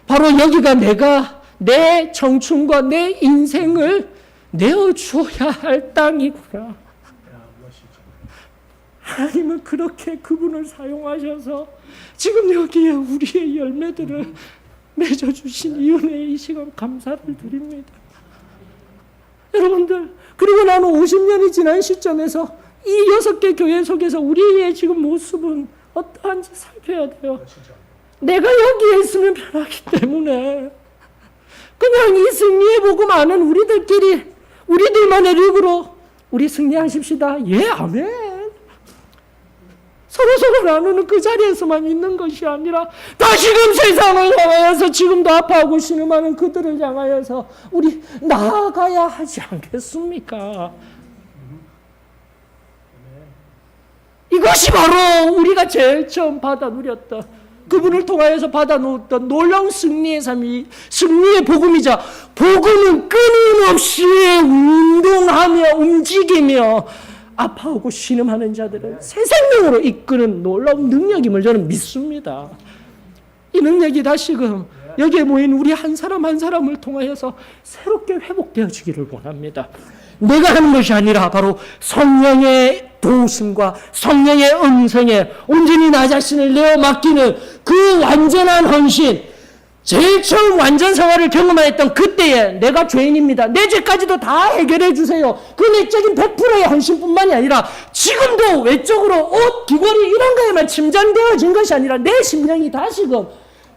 바로 여기가 내가 내 청춘과 내 인생을 내어주어야 할 땅이구나. 하나님은 그렇게 그분을 사용하셔서 지금 여기에 우리의 열매들을 맺어주신 이 은혜에 이 시간 감사를 드립니다. 여러분들, 그리고 나는 50년이 지난 시점에서 이 6개 교회 속에서 우리의 지금 모습은 어떠한지 살펴야 돼요. 내가 여기에 있으면 편하기 때문에 그냥 이 승리의 복음 아는 우리들끼리 우리들만의 력으로 우리 승리하십시다. 예, 아멘. 서로 나누는 그 자리에서만 있는 것이 아니라 다시금 세상을 향하여서 지금도 아파하고 신음하는 그들을 향하여서 우리 나아가야 하지 않겠습니까? 이것이 바로 우리가 제일 처음 받아 누렸던 그분을 통하여서 받아 누렸던 놀라운 승리의 삶이 승리의 복음이자 복음은 끊임없이 운동하며 움직이며 아파하고 신음하는 자들을 새 생명으로 이끄는 놀라운 능력임을 저는 믿습니다. 이 능력이 다시금 여기에 모인 우리 한 사람 한 사람을 통하여서 새롭게 회복되어지기를 원합니다. 내가 하는 것이 아니라 바로 성령의 도우심과 성령의 음성에 온전히 나 자신을 내어 맡기는 그 완전한 헌신, 제일 처음 완전 생활을 경험했던 그때에 내가 죄인입니다. 내 죄까지도 다 해결해 주세요. 그 내적인 100%의 헌신뿐만이 아니라 지금도 외적으로 옷, 귀걸이 이런 거에만 침잠되어진 것이 아니라 내 심령이 다시금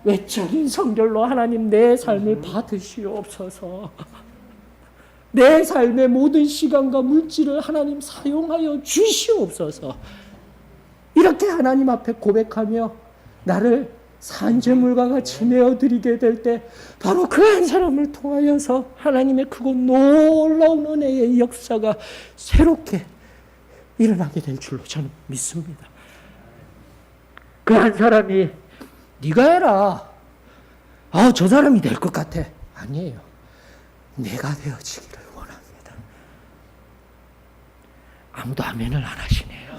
외적인 성결로 하나님 내 삶을 받으시옵소서. 내 삶의 모든 시간과 물질을 하나님 사용하여 주시옵소서. 이렇게 하나님 앞에 고백하며 나를 산재물과 같이 내어드리게 될 때 바로 그 한 사람을 통하여서 하나님의 크고 놀라운 은혜의 역사가 새롭게 일어나게 될 줄로 저는 믿습니다. 그 한 사람이 네가 해라. 저 사람이 될 것 같아. 아니에요. 내가 되어지기를 원합니다. 아무도 아멘을 안 하시네요.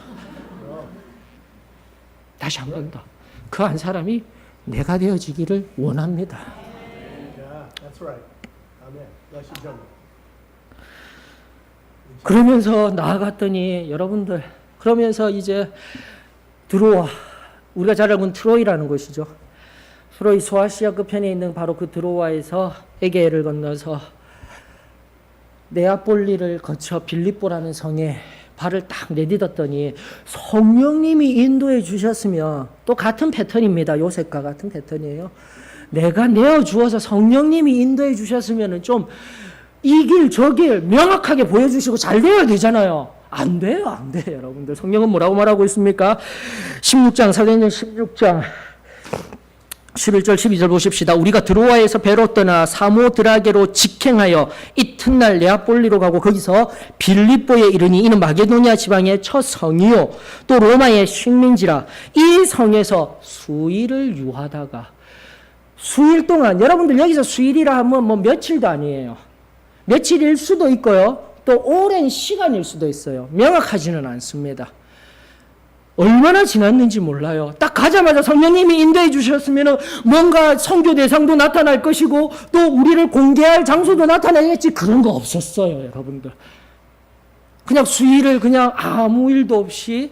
다시 한 번 더. 그 한 사람이 내가 되어지기를 원합니다. 그러면서 나아갔더니 여러분들, 그러면서 이제 드로아, 우리가 잘 알고 있는 트로이라는 곳이죠. 트로이 소아시아 끝편에 있는 바로 그 드로아에서 에게해를 건너서 네아폴리를 거쳐 빌립보라는 성에 발을 딱 내딛었더니 성령님이 인도해 주셨으면 또 같은 패턴입니다. 요셉과 같은 패턴이에요. 내가 내어주어서 성령님이 인도해 주셨으면 좀 이 길 저 길 명확하게 보여주시고 잘 되어야 되잖아요. 안 돼요. 안 돼요. 여러분들 성령은 뭐라고 말하고 있습니까? 16장 사도행전 16장 11절 12절 보십시다. 우리가 드로아에서 배로 떠나 사모드라게로 직행하여 이튿날 네아폴리로 가고 거기서 빌립보에 이르니 이는 마게도니아 지방의 첫 성이요 또 로마의 식민지라. 이 성에서 수일을 유하다가 수일 동안, 여러분들 여기서 수일이라 하면 뭐 며칠도 아니에요. 며칠일 수도 있고요 또 오랜 시간일 수도 있어요. 명확하지는 않습니다. 얼마나 지났는지 몰라요. 딱 가자마자 성령님이 인도해 주셨으면 뭔가 선교 대상도 나타날 것이고 또 우리를 공개할 장소도 나타나겠지. 그런 거 없었어요, 여러분들. 그냥 수일을 그냥 아무 일도 없이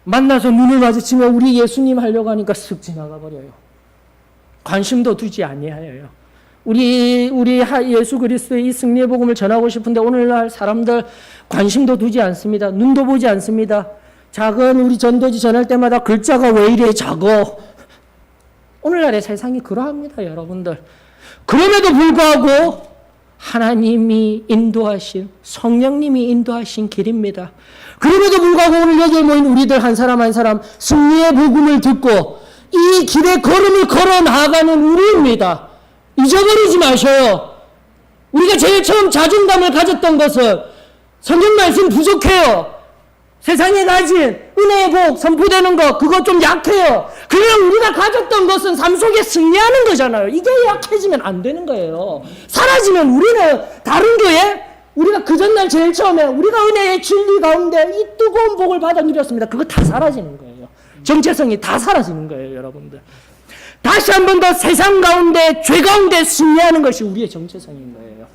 만나서 눈을 마주치며 우리 예수님 하려고 하니까 쓱 지나가 버려요. 관심도 두지 아니하여요. 우리 예수 그리스도의 이 승리의 복음을 전하고 싶은데 오늘날 사람들 관심도 두지 않습니다. 눈도 보지 않습니다. 작은 우리 전도지 전할 때마다 글자가 왜 이래 작어? 오늘날의 세상이 그러합니다, 여러분들. 그럼에도 불구하고 하나님이 인도하신, 성령님이 인도하신 길입니다. 그럼에도 불구하고 오늘 여기에 모인 우리들 한 사람 한 사람 승리의 복음을 듣고 이 길의 걸음을 걸어 나아가는 우리입니다. 잊어버리지 마셔요. 우리가 제일 처음 자존감을 가졌던 것은 성경 말씀 부족해요. 세상에 가진 은혜의 복 선포되는 거 그거 좀 약해요. 그냥 우리가 가졌던 것은 삶 속에 승리하는 거잖아요. 이게 약해지면 안 되는 거예요. 사라지면 우리는 다른 교회 우리가 그 전날 제일 처음에 우리가 은혜의 진리 가운데 이 뜨거운 복을 받아 누렸습니다. 그거 다 사라지는 거예요. 정체성이 다 사라지는 거예요, 여러분들. 다시 한 번 더 세상 가운데 죄 가운데 승리하는 것이 우리의 정체성인 거예요.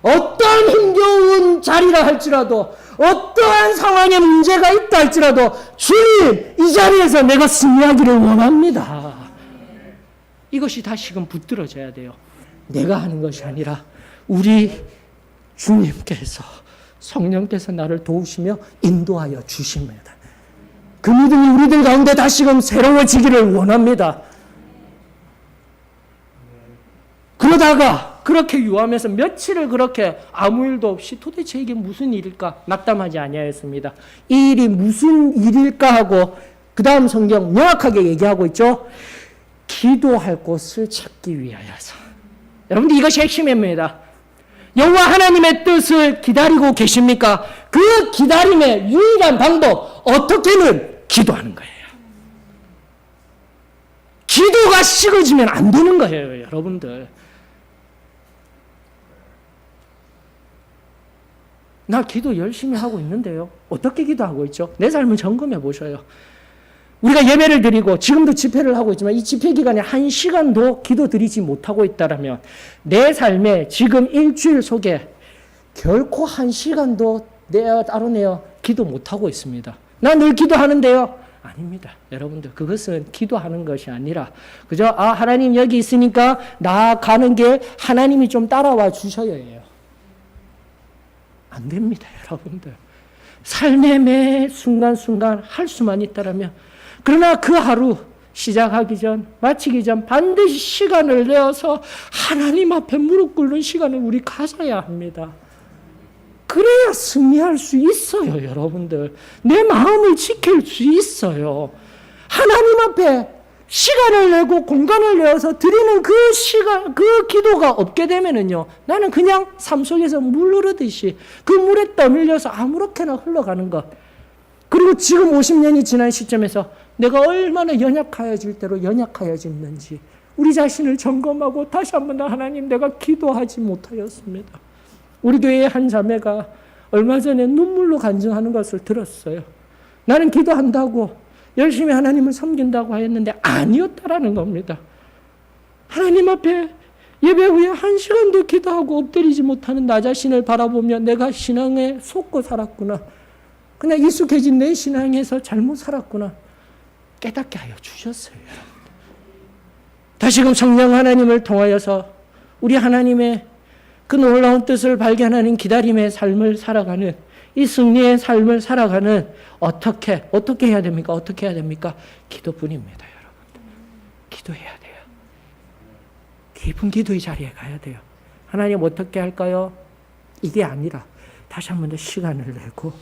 어떠한 힘겨운 자리라 할지라도 어떠한 상황에 문제가 있다 할지라도 주님 이 자리에서 내가 승리하기를 원합니다. 이것이 다시금 붙들어져야 돼요. 내가 하는 것이 아니라 우리 주님께서 성령께서 나를 도우시며 인도하여 주십니다. 그 믿음이 우리들 가운데 다시금 새로워지기를 원합니다. 그러다가 그렇게 유하면서 며칠을 그렇게 아무 일도 없이 도대체 이게 무슨 일일까 낙담하지 아니하였습니다. 이 일이 무슨 일일까 하고 그 다음 성경 명확하게 얘기하고 있죠. 기도할 곳을 찾기 위하여서. 여러분들 이것이 핵심입니다. 여호와 하나님의 뜻을 기다리고 계십니까? 그 기다림의 유일한 방법 어떻게는 기도하는 거예요. 기도가 식어지면 안 되는 거예요, 여러분들. 나 기도 열심히 하고 있는데요. 어떻게 기도하고 있죠? 내 삶을 점검해 보셔요. 우리가 예배를 드리고 지금도 집회를 하고 있지만 이 집회 기간에 1시간도 기도 드리지 못하고 있다면 내 삶에 지금 일주일 속에 결코 1시간도 따로 내어 기도 못하고 있습니다. 나 늘 기도하는데요. 아닙니다. 여러분들 그것은 기도하는 것이 아니라 그저 하나님 여기 있으니까 나아가는 게 하나님이 좀 따라와 주셔야 해요. 안 됩니다, 여러분들. 삶의 매 순간순간 할 수만 있다라면 그러나 그 하루 시작하기 전, 마치기 전 반드시 시간을 내어서 하나님 앞에 무릎 꿇는 시간을 우리 가져야 합니다. 그래야 승리할 수 있어요, 여러분들. 내 마음을 지킬 수 있어요. 하나님 앞에 시간을 내고 공간을 내어서 드리는 그 시간, 그 기도가 없게 되면은요, 나는 그냥 삶 속에서 물 흐르듯이 그 물에 떠밀려서 아무렇게나 흘러가는 것. 그리고 지금 50년이 지난 시점에서 내가 얼마나 연약하여질 대로 연약하여졌는지 우리 자신을 점검하고 다시 한번 하나님 내가 기도하지 못하였습니다. 우리 교회의 한 자매가 얼마 전에 눈물로 간증하는 것을 들었어요. 나는 기도한다고 열심히 하나님을 섬긴다고 하였는데 아니었다라는 겁니다. 하나님 앞에 예배 후에 1시간도 기도하고 엎드리지 못하는 나 자신을 바라보며 내가 신앙에 속고 살았구나. 그냥 익숙해진 내 신앙에서 잘못 살았구나. 깨닫게 하여 주셨어요. 다시금 성령 하나님을 통하여서 우리 하나님의 그 놀라운 뜻을 발견하는 기다림의 삶을 살아가는 이 승리의 삶을 살아가는 어떻게 해야 됩니까? 어떻게 해야 됩니까? 기도뿐입니다, 여러분들. 기도해야 돼요. 깊은 기도의 자리에 가야 돼요. 하나님 어떻게 할까요? 이게 아니라 다시 한 번 더 시간을 내고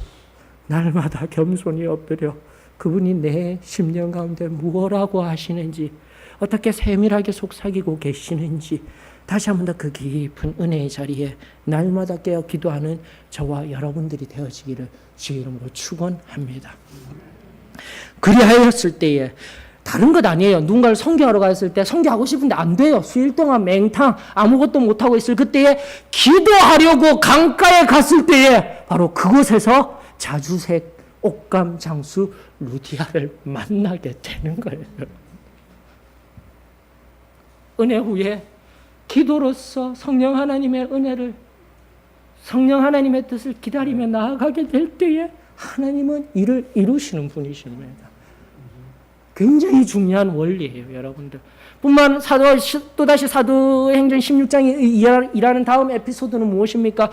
날마다 겸손히 엎드려 그분이 내 심령 가운데 무엇라고 하시는지 어떻게 세밀하게 속삭이고 계시는지 다시 한 번 더 그 깊은 은혜의 자리에 날마다 깨어 기도하는 저와 여러분들이 되어지기를 주의 이름으로 축원합니다. 그리하였을 때에 다른 것 아니에요. 누군가를 선교하러 갔을 때 선교하고 싶은데 안 돼요. 수일 동안 맹탕 아무것도 못하고 있을 그때에 기도하려고 강가에 갔을 때에 바로 그곳에서 자주색 옥감 장수 루디아를 만나게 되는 거예요. 은혜 후에 기도로서 성령 하나님의 은혜를, 성령 하나님의 뜻을 기다리며 나아가게 될 때에 하나님은 일을 이루시는 분이십니다. 굉장히 중요한 원리예요, 여러분들. 또다시 사도행전 16장이 일하는 다음 에피소드는 무엇입니까?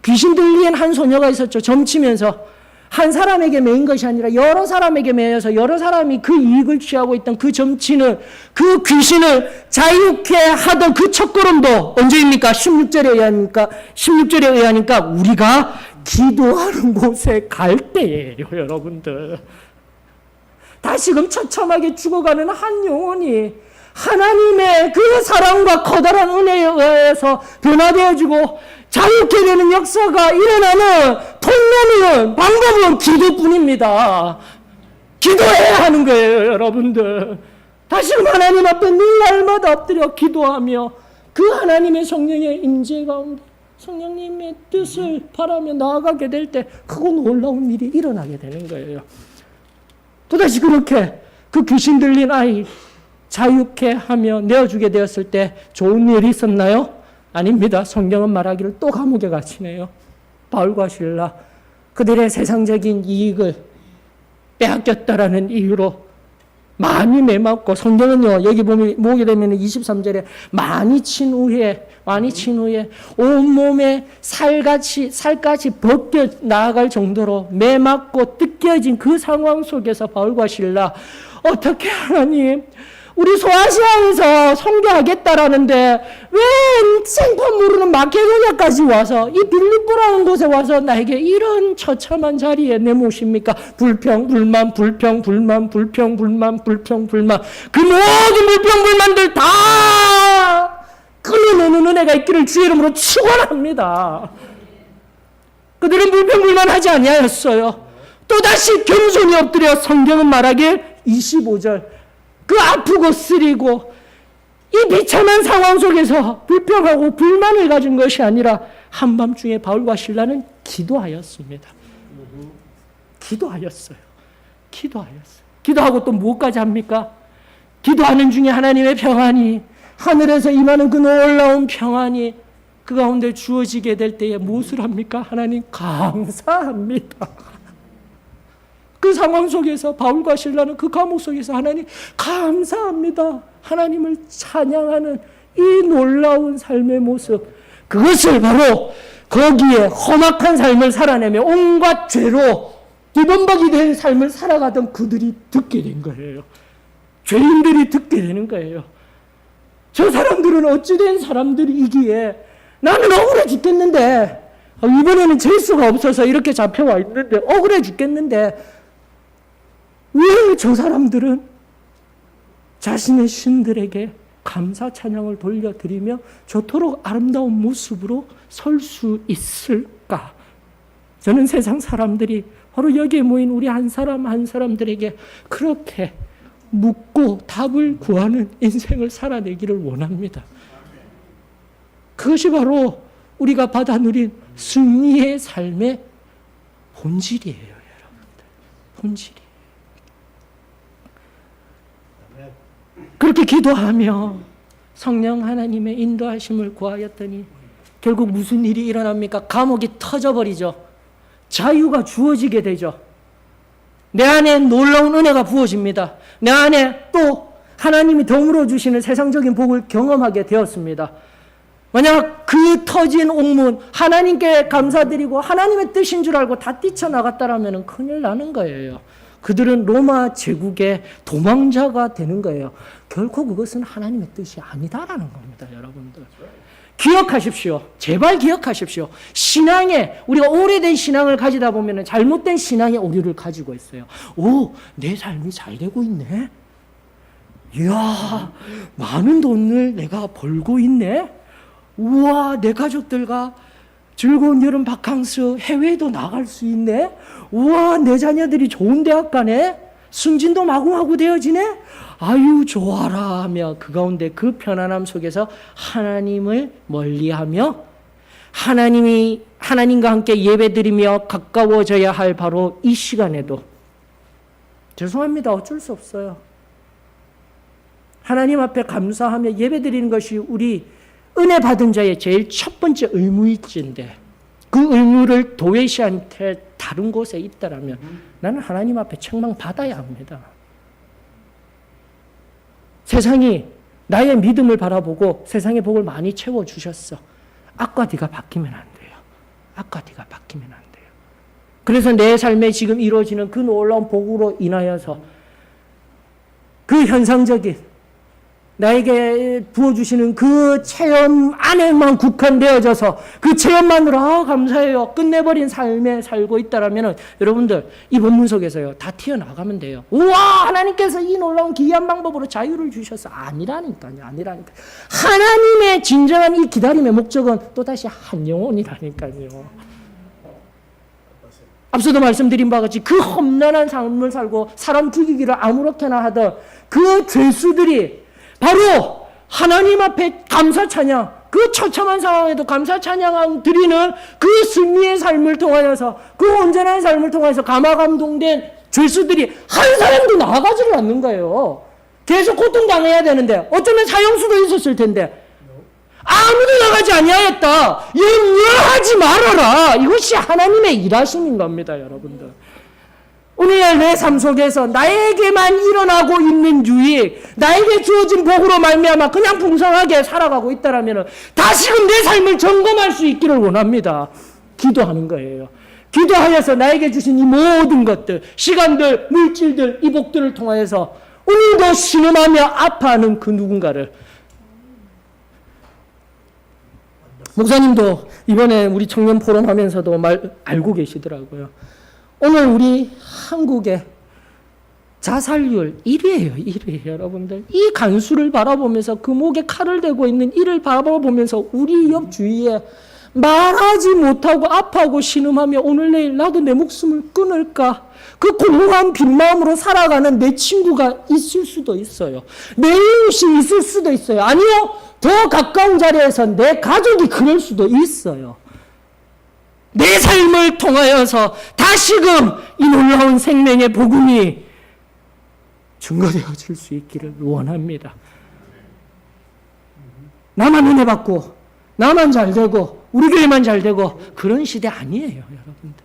귀신 들린 한 소녀가 있었죠. 점치면서 한 사람에게 매인 것이 아니라 여러 사람에게 매여서 여러 사람이 그 이익을 취하고 있던 그 점치는, 그 귀신을 자유케 하던 그 첫걸음도 언제입니까? 16절에 의하니까 우리가 기도하는 곳에 갈 때예요, 여러분들. 다시금 처참하게 죽어가는 한 영혼이 하나님의 그 사랑과 커다란 은혜에 의해서 변화되어지고 자유케 되는 역사가 일어나는 통로는, 방법은 기도뿐입니다. 기도해야 하는 거예요, 여러분들. 다시금 하나님 앞에 늘 날마다 엎드려 기도하며 그 하나님의 성령의 임재 가운데 성령님의 뜻을 바라며 나아가게 될 때 크고 놀라운 일이 일어나게 되는 거예요. 또다시 그렇게 그 귀신 들린 아이 자유케 하며 내어주게 되었을 때 좋은 일이 있었나요? 아닙니다. 성경은 말하기를 또 감옥에 갇히네요. 바울과 실라, 그들의 세상적인 이익을 빼앗겼다라는 이유로 많이 매맞고, 성경은요, 여기 보게 되면 23절에 많이 친 후에 온몸에 살같이 벗겨 나아갈 정도로 매맞고 뜯겨진 그 상황 속에서 바울과 실라, 어떻게 하나님, 우리 소아시아에서 선교하겠다라는데 왜 생판 모르는 마케도냐까지 와서 이 빌립보라는 곳에 와서 나에게 이런 처참한 자리에 내모십니까? 불평, 불만, 그 모든 불평불만들 다 끊어내는 은혜가 있기를 주의 이름으로 축원합니다. 그들은 불평불만하지 아니하였어요. 또다시 겸손히 엎드려 성경은 말하길 25절, 그 아프고 쓰리고 이 비참한 상황 속에서 불평하고 불만을 가진 것이 아니라 한밤중에 바울과 실라는 기도하였습니다. 기도하였어요. 기도하고 또 무엇까지 합니까? 기도하는 중에 하나님의 평안이, 하늘에서 임하는 그 놀라운 평안이 그 가운데 주어지게 될 때에 무엇을 합니까? 하나님 감사합니다. 그 상황 속에서 바울과 실라는 그 감옥 속에서 하나님 감사합니다, 하나님을 찬양하는 이 놀라운 삶의 모습, 그것을 바로 거기에 험악한 삶을 살아내며 온갖 죄로 뒤범벅이 된 삶을 살아가던 그들이 듣게 된 거예요. 죄인들이 듣게 되는 거예요. 저 사람들은 어찌된 사람들이기에, 나는 억울해 죽겠는데, 이번에는 질 수가 없어서 이렇게 잡혀와 있는데 억울해 죽겠는데, 왜 저 사람들은 자신의 신들에게 감사 찬양을 돌려드리며 저토록 아름다운 모습으로 설 수 있을까? 저는 세상 사람들이 바로 여기에 모인 우리 한 사람 한 사람들에게 그렇게 묻고 답을 구하는 인생을 살아내기를 원합니다. 그것이 바로 우리가 받아 누린 승리의 삶의 본질이에요, 여러분들. 본질이에요. 그렇게 기도하며 성령 하나님의 인도하심을 구하였더니 결국 무슨 일이 일어납니까? 감옥이 터져버리죠. 자유가 주어지게 되죠. 내 안에 놀라운 은혜가 부어집니다. 내 안에 또 하나님이 덤으로 주시는 세상적인 복을 경험하게 되었습니다. 만약 그 터진 옥문 하나님께 감사드리고 하나님의 뜻인 줄 알고 다 뛰쳐나갔다라면 큰일 나는 거예요. 그들은 로마 제국의 도망자가 되는 거예요. 결코 그것은 하나님의 뜻이 아니다라는 겁니다, 여러분들. 기억하십시오. 제발 기억하십시오. 신앙에, 우리가 오래된 신앙을 가지다 보면 잘못된 신앙의 오류를 가지고 있어요. 오, 내 삶이 잘 되고 있네. 이야, 많은 돈을 내가 벌고 있네. 우와, 내 가족들과 즐거운 여름 바캉스 해외도 나갈 수 있네. 우와, 내 자녀들이 좋은 대학 가네. 승진도 마구마구 되어지네. 아유, 좋아라 하며 그 가운데 그 편안함 속에서 하나님을 멀리하며 하나님과 함께 예배드리며 가까워져야 할 바로 이 시간에도 죄송합니다. 어쩔 수 없어요. 하나님 앞에 감사하며 예배드리는 것이 우리 은혜 받은 자의 제일 첫 번째 의무일지인데 그 의무를 도외시한테 다른 곳에 있다라면 나는 하나님 앞에 책망받아야 합니다. 세상이 나의 믿음을 바라보고 세상의 복을 많이 채워주셨어. 아까 네가 바뀌면 안 돼요. 아까 네가 바뀌면 안 돼요. 그래서 내 삶에 지금 이루어지는 그 놀라운 복으로 인하여서 그 현상적인 나에게 부어주시는 그 체험 안에만 국한되어져서 그 체험만으로 감사해요. 끝내버린 삶에 살고 있다라면 여러분들 이 본문 속에서요 다 튀어나가면 돼요. 우와 하나님께서 이 놀라운 기이한 방법으로 자유를 주셔서 아니라니까요. 하나님의 진정한 이 기다림의 목적은 또다시 한 영혼이라니까요. 앞서도 말씀드린 바와 같이 그 험난한 삶을 살고 사람 죽이기를 아무렇게나 하던 그 죄수들이 바로 하나님 앞에 감사 찬양, 그 처참한 상황에도 감사 찬양 드리는 그 승리의 삶을 통하여서 그 온전한 삶을 통해서 감화감동된 죄수들이 한 사람도 나아가지를 않는 거예요. 계속 고통당해야 되는데 어쩌면 사형수도 있었을 텐데 아무도 나가지 아니하였다. 염려하지 말아라. 이것이 하나님의 일하심인 겁니다, 여러분들. 오늘날 내 삶 속에서 나에게만 일어나고 있는 유익, 나에게 주어진 복으로 말미암아 그냥 풍성하게 살아가고 있다라면 다시금 내 삶을 점검할 수 있기를 원합니다. 기도하는 거예요. 기도하여서 나에게 주신 이 모든 것들, 시간들, 물질들, 이 복들을 통하여서 오늘도 신음하며 아파하는 그 누군가를 목사님도 이번에 우리 청년 포럼 하면서도 알고 계시더라고요. 오늘 우리 한국의 자살률 1위예요. 1위 여러분들. 이 간수를 바라보면서 그 목에 칼을 대고 있는 이를 바라보면서 우리 옆 주위에 말하지 못하고 아파하고 신음하며 오늘 내일 나도 내 목숨을 끊을까? 그 공허한 빈마음으로 살아가는 내 친구가 있을 수도 있어요. 내 이웃이 있을 수도 있어요. 아니요. 더 가까운 자리에서 내 가족이 그럴 수도 있어요. 내 삶을 통하여서 다시금 이 놀라운 생명의 복음이 증거되어질 수 있기를 원합니다. 나만 은혜 받고 나만 잘 되고 우리 교회만 잘 되고 그런 시대 아니에요, 여러분들.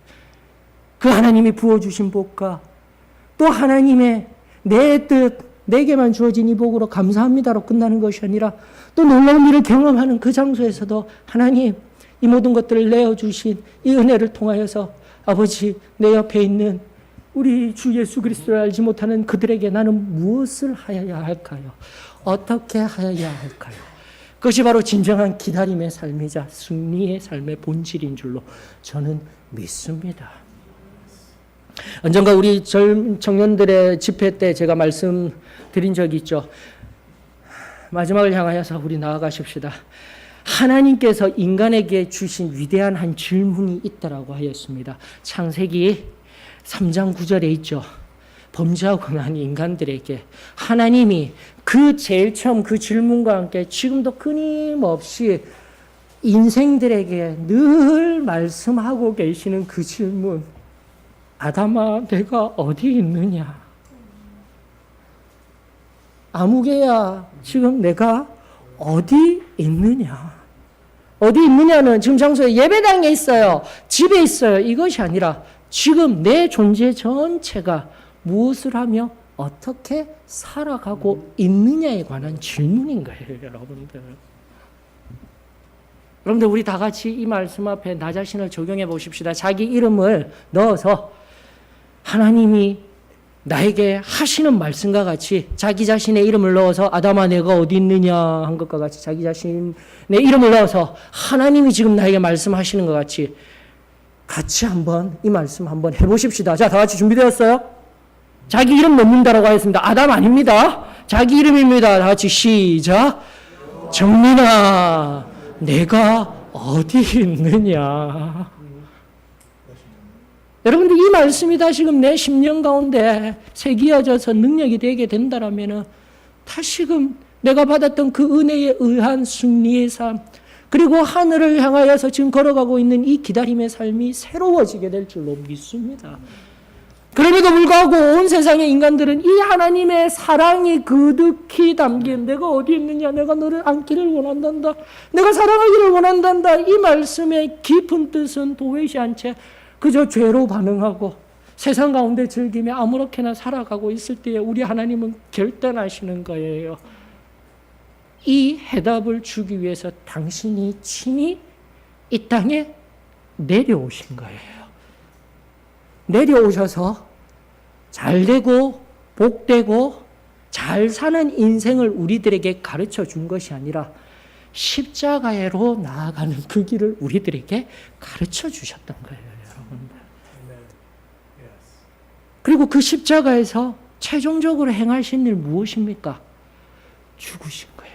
그 하나님이 부어주신 복과 또 하나님의 내 뜻, 내게만 주어진 이 복으로 감사합니다로 끝나는 것이 아니라 또 놀라운 일을 경험하는 그 장소에서도 하나님 이 모든 것들을 내어주신 이 은혜를 통하여서 아버지 내 옆에 있는 우리 주 예수 그리스도를 알지 못하는 그들에게 나는 무엇을 하여야 할까요? 어떻게 하여야 할까요? 그것이 바로 진정한 기다림의 삶이자 승리의 삶의 본질인 줄로 저는 믿습니다. 언젠가 우리 청년들의 집회 때 제가 말씀드린 적이 있죠. 마지막을 향하여서 우리 나아가십시다. 하나님께서 인간에게 주신 위대한 한 질문이 있다라고 하였습니다. 창세기 3장 9절에 있죠. 범죄하고 난 인간들에게 하나님이 그 제일 처음 그 질문과 함께 지금도 끊임없이 인생들에게 늘 말씀하고 계시는 그 질문. 아담아, 내가 어디 있느냐? 아무개야, 지금 내가 어디 있느냐? 어디 있느냐는 지금 장소에 예배당에 있어요. 집에 있어요. 이것이 아니라 지금 내 존재 전체가 무엇을 하며 어떻게 살아가고 있느냐에 관한 질문인 거예요, 여러분들. 여러분들 우리 다 같이 이 말씀 앞에 나 자신을 적용해 보십시다. 자기 이름을 넣어서 하나님이 나에게 하시는 말씀과 같이 자기 자신의 이름을 넣어서 아담아 내가 어디 있느냐 한 것과 같이 자기 자신의 이름을 넣어서 하나님이 지금 나에게 말씀하시는 것 같이 한번 이 말씀 한번 해보십시다. 자, 다 같이 준비되었어요? 자기 이름 넣는다라고 하였습니다. 아담 아닙니다. 자기 이름입니다. 다 같이 시작. 정민아, 내가 어디 있느냐? 여러분들 이 말씀이 다시금 내 심령 가운데 새기어져서 능력이 되게 된다라면 다시금 내가 받았던 그 은혜에 의한 승리의 삶, 그리고 하늘을 향하여서 지금 걸어가고 있는 이 기다림의 삶이 새로워지게 될 줄로 믿습니다. 그럼에도 불구하고 온 세상의 인간들은 이 하나님의 사랑이 그득히 담긴 내가 어디 있느냐, 내가 너를 안기를 원한단다, 내가 사랑하기를 원한단다, 이 말씀의 깊은 뜻은 도외시 않채 그저 죄로 반응하고 세상 가운데 즐기며 아무렇게나 살아가고 있을 때에 우리 하나님은 결단하시는 거예요. 이 해답을 주기 위해서 당신이 친히 이 땅에 내려오신 거예요. 내려오셔서 잘되고 복되고 잘 사는 인생을 우리들에게 가르쳐 준 것이 아니라 십자가로 나아가는 그 길을 우리들에게 가르쳐 주셨던 거예요, 여러분들. 그리고 그 십자가에서 최종적으로 행하신 일 무엇입니까? 죽으신 거예요.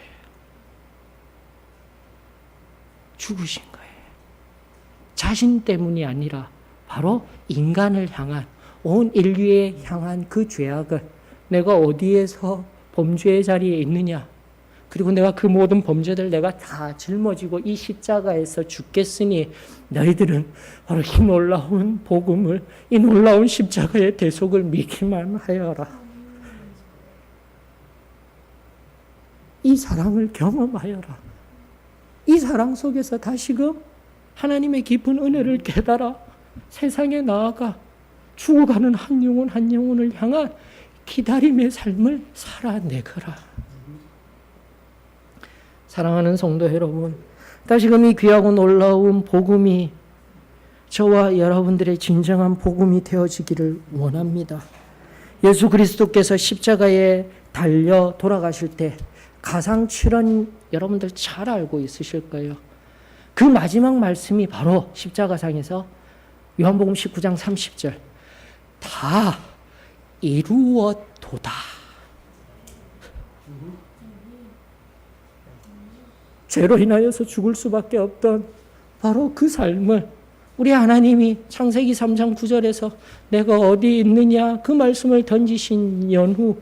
죽으신 거예요. 자신 때문이 아니라 바로 인간을 향한, 온 인류에 향한 그 죄악을, 내가 어디에서 범죄의 자리에 있느냐, 그리고 내가 그 모든 범죄들 내가 다 짊어지고 이 십자가에서 죽겠으니 너희들은 바로 이 놀라운 복음을, 이 놀라운 십자가의 대속을 믿기만 하여라. 이 사랑을 경험하여라. 이 사랑 속에서 다시금 하나님의 깊은 은혜를 깨달아 세상에 나아가 죽어가는 한 영혼 한 영혼을 향한 기다림의 삶을 살아내거라. 사랑하는 성도 여러분, 다시금 이 귀하고 놀라운 복음이 저와 여러분들의 진정한 복음이 되어지기를 원합니다. 예수 그리스도께서 십자가에 달려 돌아가실 때 가상칠언 여러분들 잘 알고 있으실 거예요. 그 마지막 말씀이 바로 십자가상에서 요한복음 19장 30절, 다 이루어도다. 죄로 인하여서 죽을 수밖에 없던 바로 그 삶을 우리 하나님이 창세기 3장 9절에서 내가 어디 있느냐 그 말씀을 던지신 연후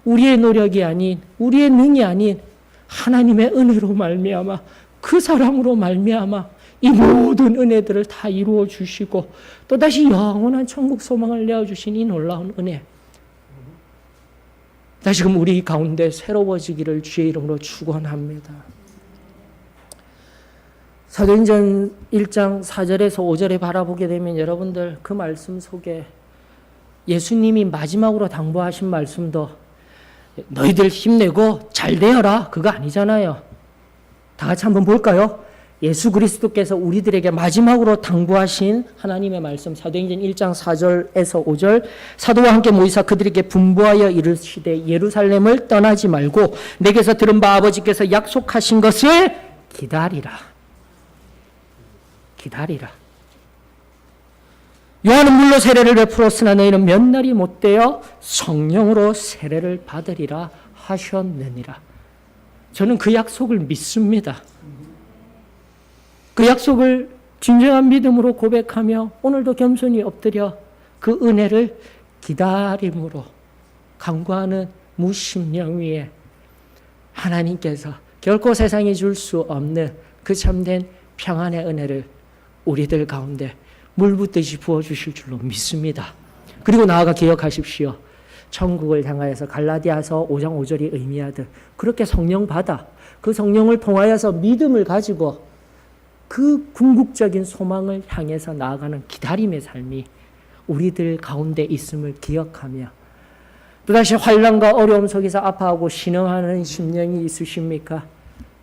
우리의 노력이 아닌, 우리의 능이 아닌 하나님의 은혜로 말미암아, 그 사랑으로 말미암아 이 모든 은혜들을 다 이루어 주시고 또다시 영원한 천국 소망을 내어주신 이 놀라운 은혜, 다시금 우리 가운데 새로워지기를 주의 이름으로 축원합니다. 사도행전 1장 4절에서 5절에 바라보게 되면 여러분들 그 말씀 속에 예수님이 마지막으로 당부하신 말씀도 너희들 힘내고 잘 되어라 그거 아니잖아요. 다 같이 한번 볼까요? 예수 그리스도께서 우리들에게 마지막으로 당부하신 하나님의 말씀, 사도행전 1장 4절에서 5절, 사도와 함께 모이사 그들에게 분부하여 이르시되 예루살렘을 떠나지 말고 내게서 들은 바 아버지께서 약속하신 것을 기다리라. 기다리라. 요한은 물로 세례를 베풀었으나 너희는 몇 날이 못되어 성령으로 세례를 받으리라 하셨느니라. 저는 그 약속을 믿습니다. 그 약속을 진정한 믿음으로 고백하며 오늘도 겸손히 엎드려 그 은혜를 기다림으로 간구하는 무심령 위에 하나님께서 결코 세상이 줄 수 없는 그 참된 평안의 은혜를 우리들 가운데 물 붓듯이 부어주실 줄로 믿습니다. 그리고 나아가 기억하십시오. 천국을 향하여서 갈라디아서 5장 5절이 의미하듯 그렇게 성령 받아 그 성령을 통하여서 믿음을 가지고 그 궁극적인 소망을 향해서 나아가는 기다림의 삶이 우리들 가운데 있음을 기억하며 또다시 환난과 어려움 속에서 아파하고 신음하는 심령이 있으십니까?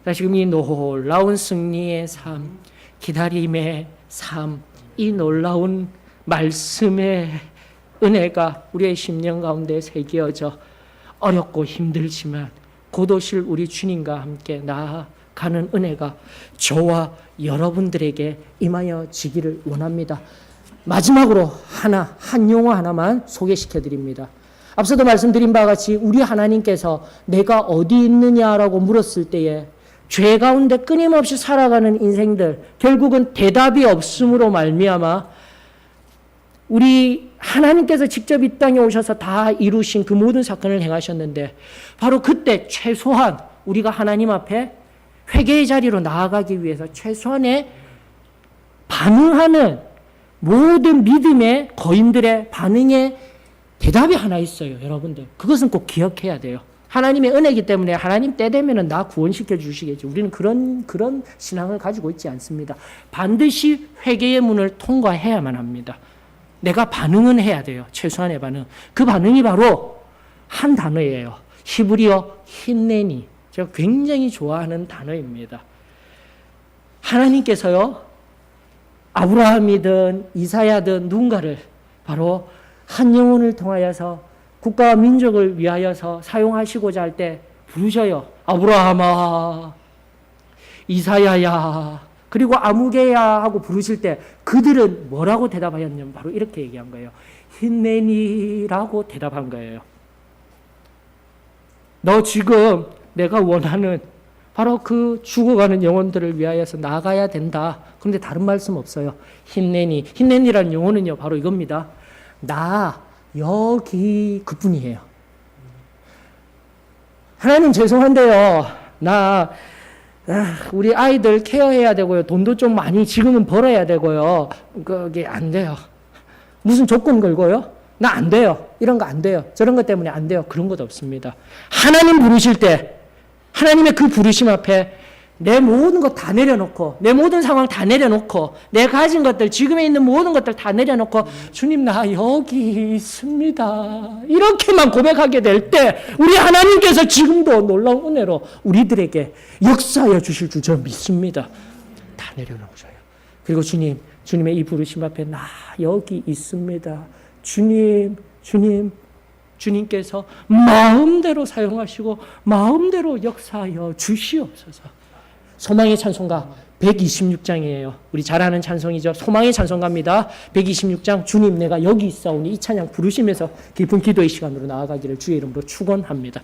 다시금 이 놀라운 승리의 삶, 기다림의 삶, 이 놀라운 말씀의 은혜가 우리의 심령 가운데 새겨져 어렵고 힘들지만 곧 오실 우리 주님과 함께 나아가는 은혜가 저와 여러분들에게 임하여 지기를 원합니다. 마지막으로 한 용어 하나만 소개시켜 드립니다. 앞서도 말씀드린 바와 같이 우리 하나님께서 내가 어디 있느냐라고 물었을 때에 죄 가운데 끊임없이 살아가는 인생들, 결국은 대답이 없음으로 말미암아 우리 하나님께서 직접 이 땅에 오셔서 다 이루신 그 모든 사건을 행하셨는데 바로 그때 최소한 우리가 하나님 앞에 회개의 자리로 나아가기 위해서 최소한의 반응하는 모든 믿음의 거인들의 반응의 대답이 하나 있어요. 여러분들 그것은 꼭 기억해야 돼요. 하나님의 은혜이기 때문에 하나님 때 되면은 나 구원시켜 주시겠지. 우리는 그런 신앙을 가지고 있지 않습니다. 반드시 회개의 문을 통과해야만 합니다. 내가 반응은 해야 돼요. 최소한의 반응. 그 반응이 바로 한 단어예요. 히브리어 힌네니. 제가 굉장히 좋아하는 단어입니다. 하나님께서요, 아브라함이든 이사야든 누군가를 바로 한 영혼을 통하여서 국가와 민족을 위하여서 사용하시고자 할 때 부르셔요. 아브라함아, 이사야야, 그리고 아무개야 하고 부르실 때 그들은 뭐라고 대답하였냐면 바로 이렇게 얘기한 거예요. 힌내니라고 대답한 거예요. 너 지금 내가 원하는 바로 그 죽어가는 영혼들을 위하여서 나가야 된다. 그런데 다른 말씀 없어요. 힌내니. 힌내니라는 영혼은요, 바로 이겁니다. 나 여기 그뿐이에요. 하나님 죄송한데요. 우리 아이들 케어해야 되고요. 돈도 좀 많이 지금은 벌어야 되고요. 그게 안 돼요. 무슨 조건 걸고요? 나 안 돼요. 이런 거 안 돼요. 저런 것 때문에 안 돼요. 그런 것도 없습니다. 하나님 부르실 때 하나님의 그 부르심 앞에 내 모든 것 다 내려놓고 내 모든 상황 다 내려놓고 내 가진 것들 지금에 있는 모든 것들 다 내려놓고 주님 나 여기 있습니다. 이렇게만 고백하게 될 때 우리 하나님께서 지금도 놀라운 은혜로 우리들에게 역사하여 주실 줄 저는 믿습니다. 다 내려놓으셔요. 그리고 주님의 이 부르심 앞에 나 여기 있습니다. 주님께서 마음대로 사용하시고 마음대로 역사하여 주시옵소서. 소망의 찬송가 126장이에요. 우리 잘 아는 찬송이죠. 소망의 찬송가입니다. 126장 주님 내가 여기 있사오니 이 찬양 부르시면서 깊은 기도의 시간으로 나아가기를 주의 이름으로 축원합니다.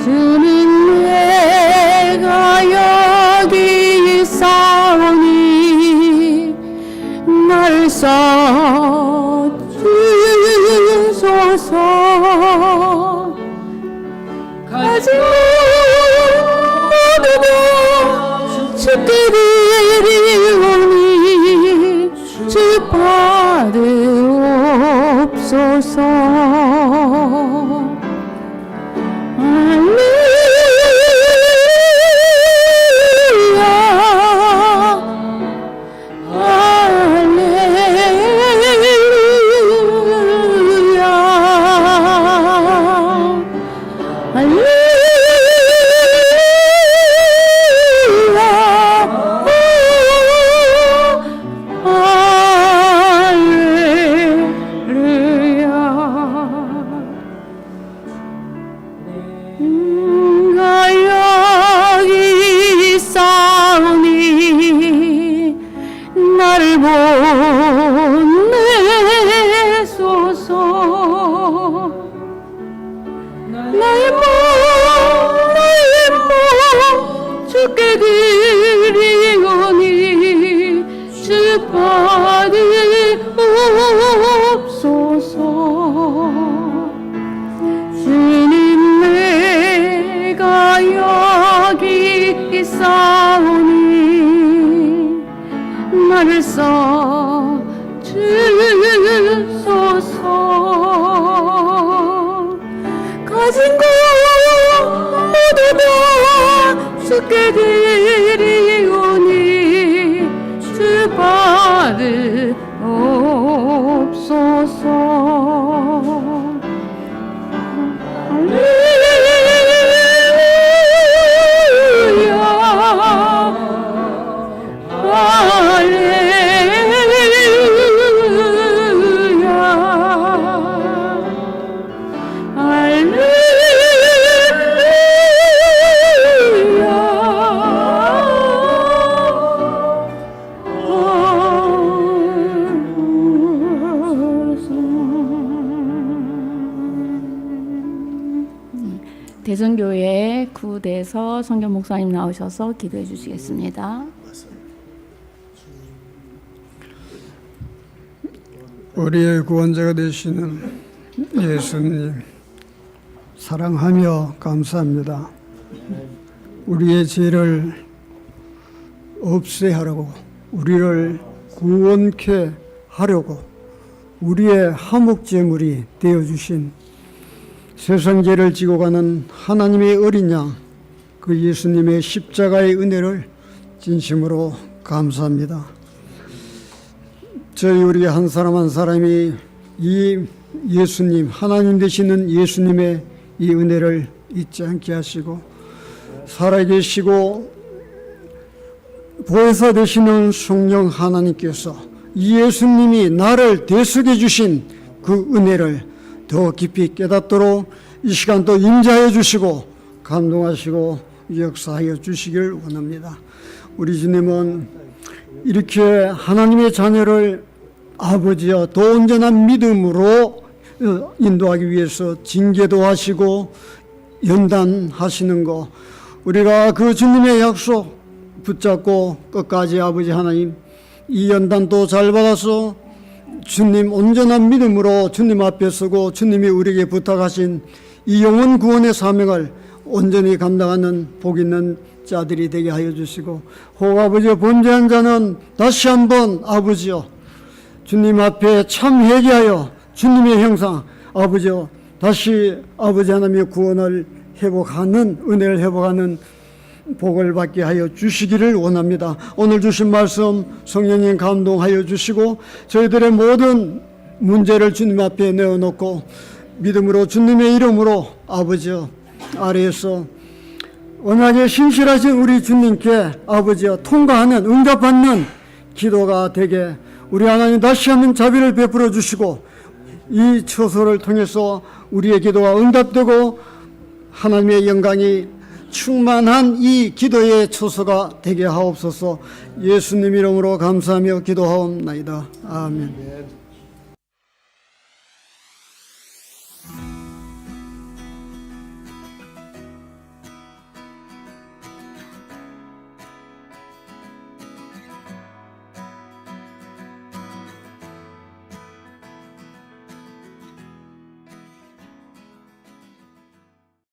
주님 내가 여기 있사오니 날 써주소서. 가진 모두 다 주께 드리오니 주 받으옵소서. 주님 내가 여기 있사오니 나를 써주소서. 가진 것 모두 다 주께 드리오니 주 받으옵소서. 할렐루야. 대해서 성경 목사님 나오셔서 기도해 주시겠습니다. 우리의 구원자가 되시는 예수님 사랑하며 감사합니다. 우리의 죄를 없애하려고, 우리를 구원케 하려고 우리의 화목제물이 되어주신 세상 죄를 지고 가는 하나님의 어린 양, 그 예수님의 십자가의 은혜를 진심으로 감사합니다. 저희 우리 한 사람 한 사람이 이 예수님, 하나님 되시는 예수님의 이 은혜를 잊지 않게 하시고, 살아계시고 보혜사 되시는 성령 하나님께서 이 예수님이 나를 대속해 주신 그 은혜를 더 깊이 깨닫도록 이 시간도 임재하여 주시고 감동하시고 역사하여 주시길 원합니다. 우리 주님은 이렇게 하나님의 자녀를 아버지여 더 온전한 믿음으로 인도하기 위해서 징계도 하시고 연단하시는 거, 우리가 그 주님의 약속 붙잡고 끝까지 아버지 하나님 이 연단도 잘 받아서 주님 온전한 믿음으로 주님 앞에 서고 주님이 우리에게 부탁하신 이 영혼 구원의 사명을 온전히 감당하는 복 있는 자들이 되게 하여 주시고, 혹 아버지여 범죄한 자는 다시 한번 아버지여 주님 앞에 참 회개하여 주님의 형상 아버지여 다시 아버지 하나님의 구원을 회복하는, 은혜를 회복하는 복을 받게 하여 주시기를 원합니다. 오늘 주신 말씀 성령님 감동하여 주시고 저희들의 모든 문제를 주님 앞에 내어놓고 믿음으로 주님의 이름으로 아버지여 아래에서 원하게 신실하신 우리 주님께 아버지여 통과하는, 응답받는 기도가 되게 우리 하나님 다시 한번 자비를 베풀어 주시고 이 처소를 통해서 우리의 기도가 응답되고 하나님의 영광이 충만한 이 기도의 처소가 되게 하옵소서. 예수님 이름으로 감사하며 기도하옵나이다. 아멘.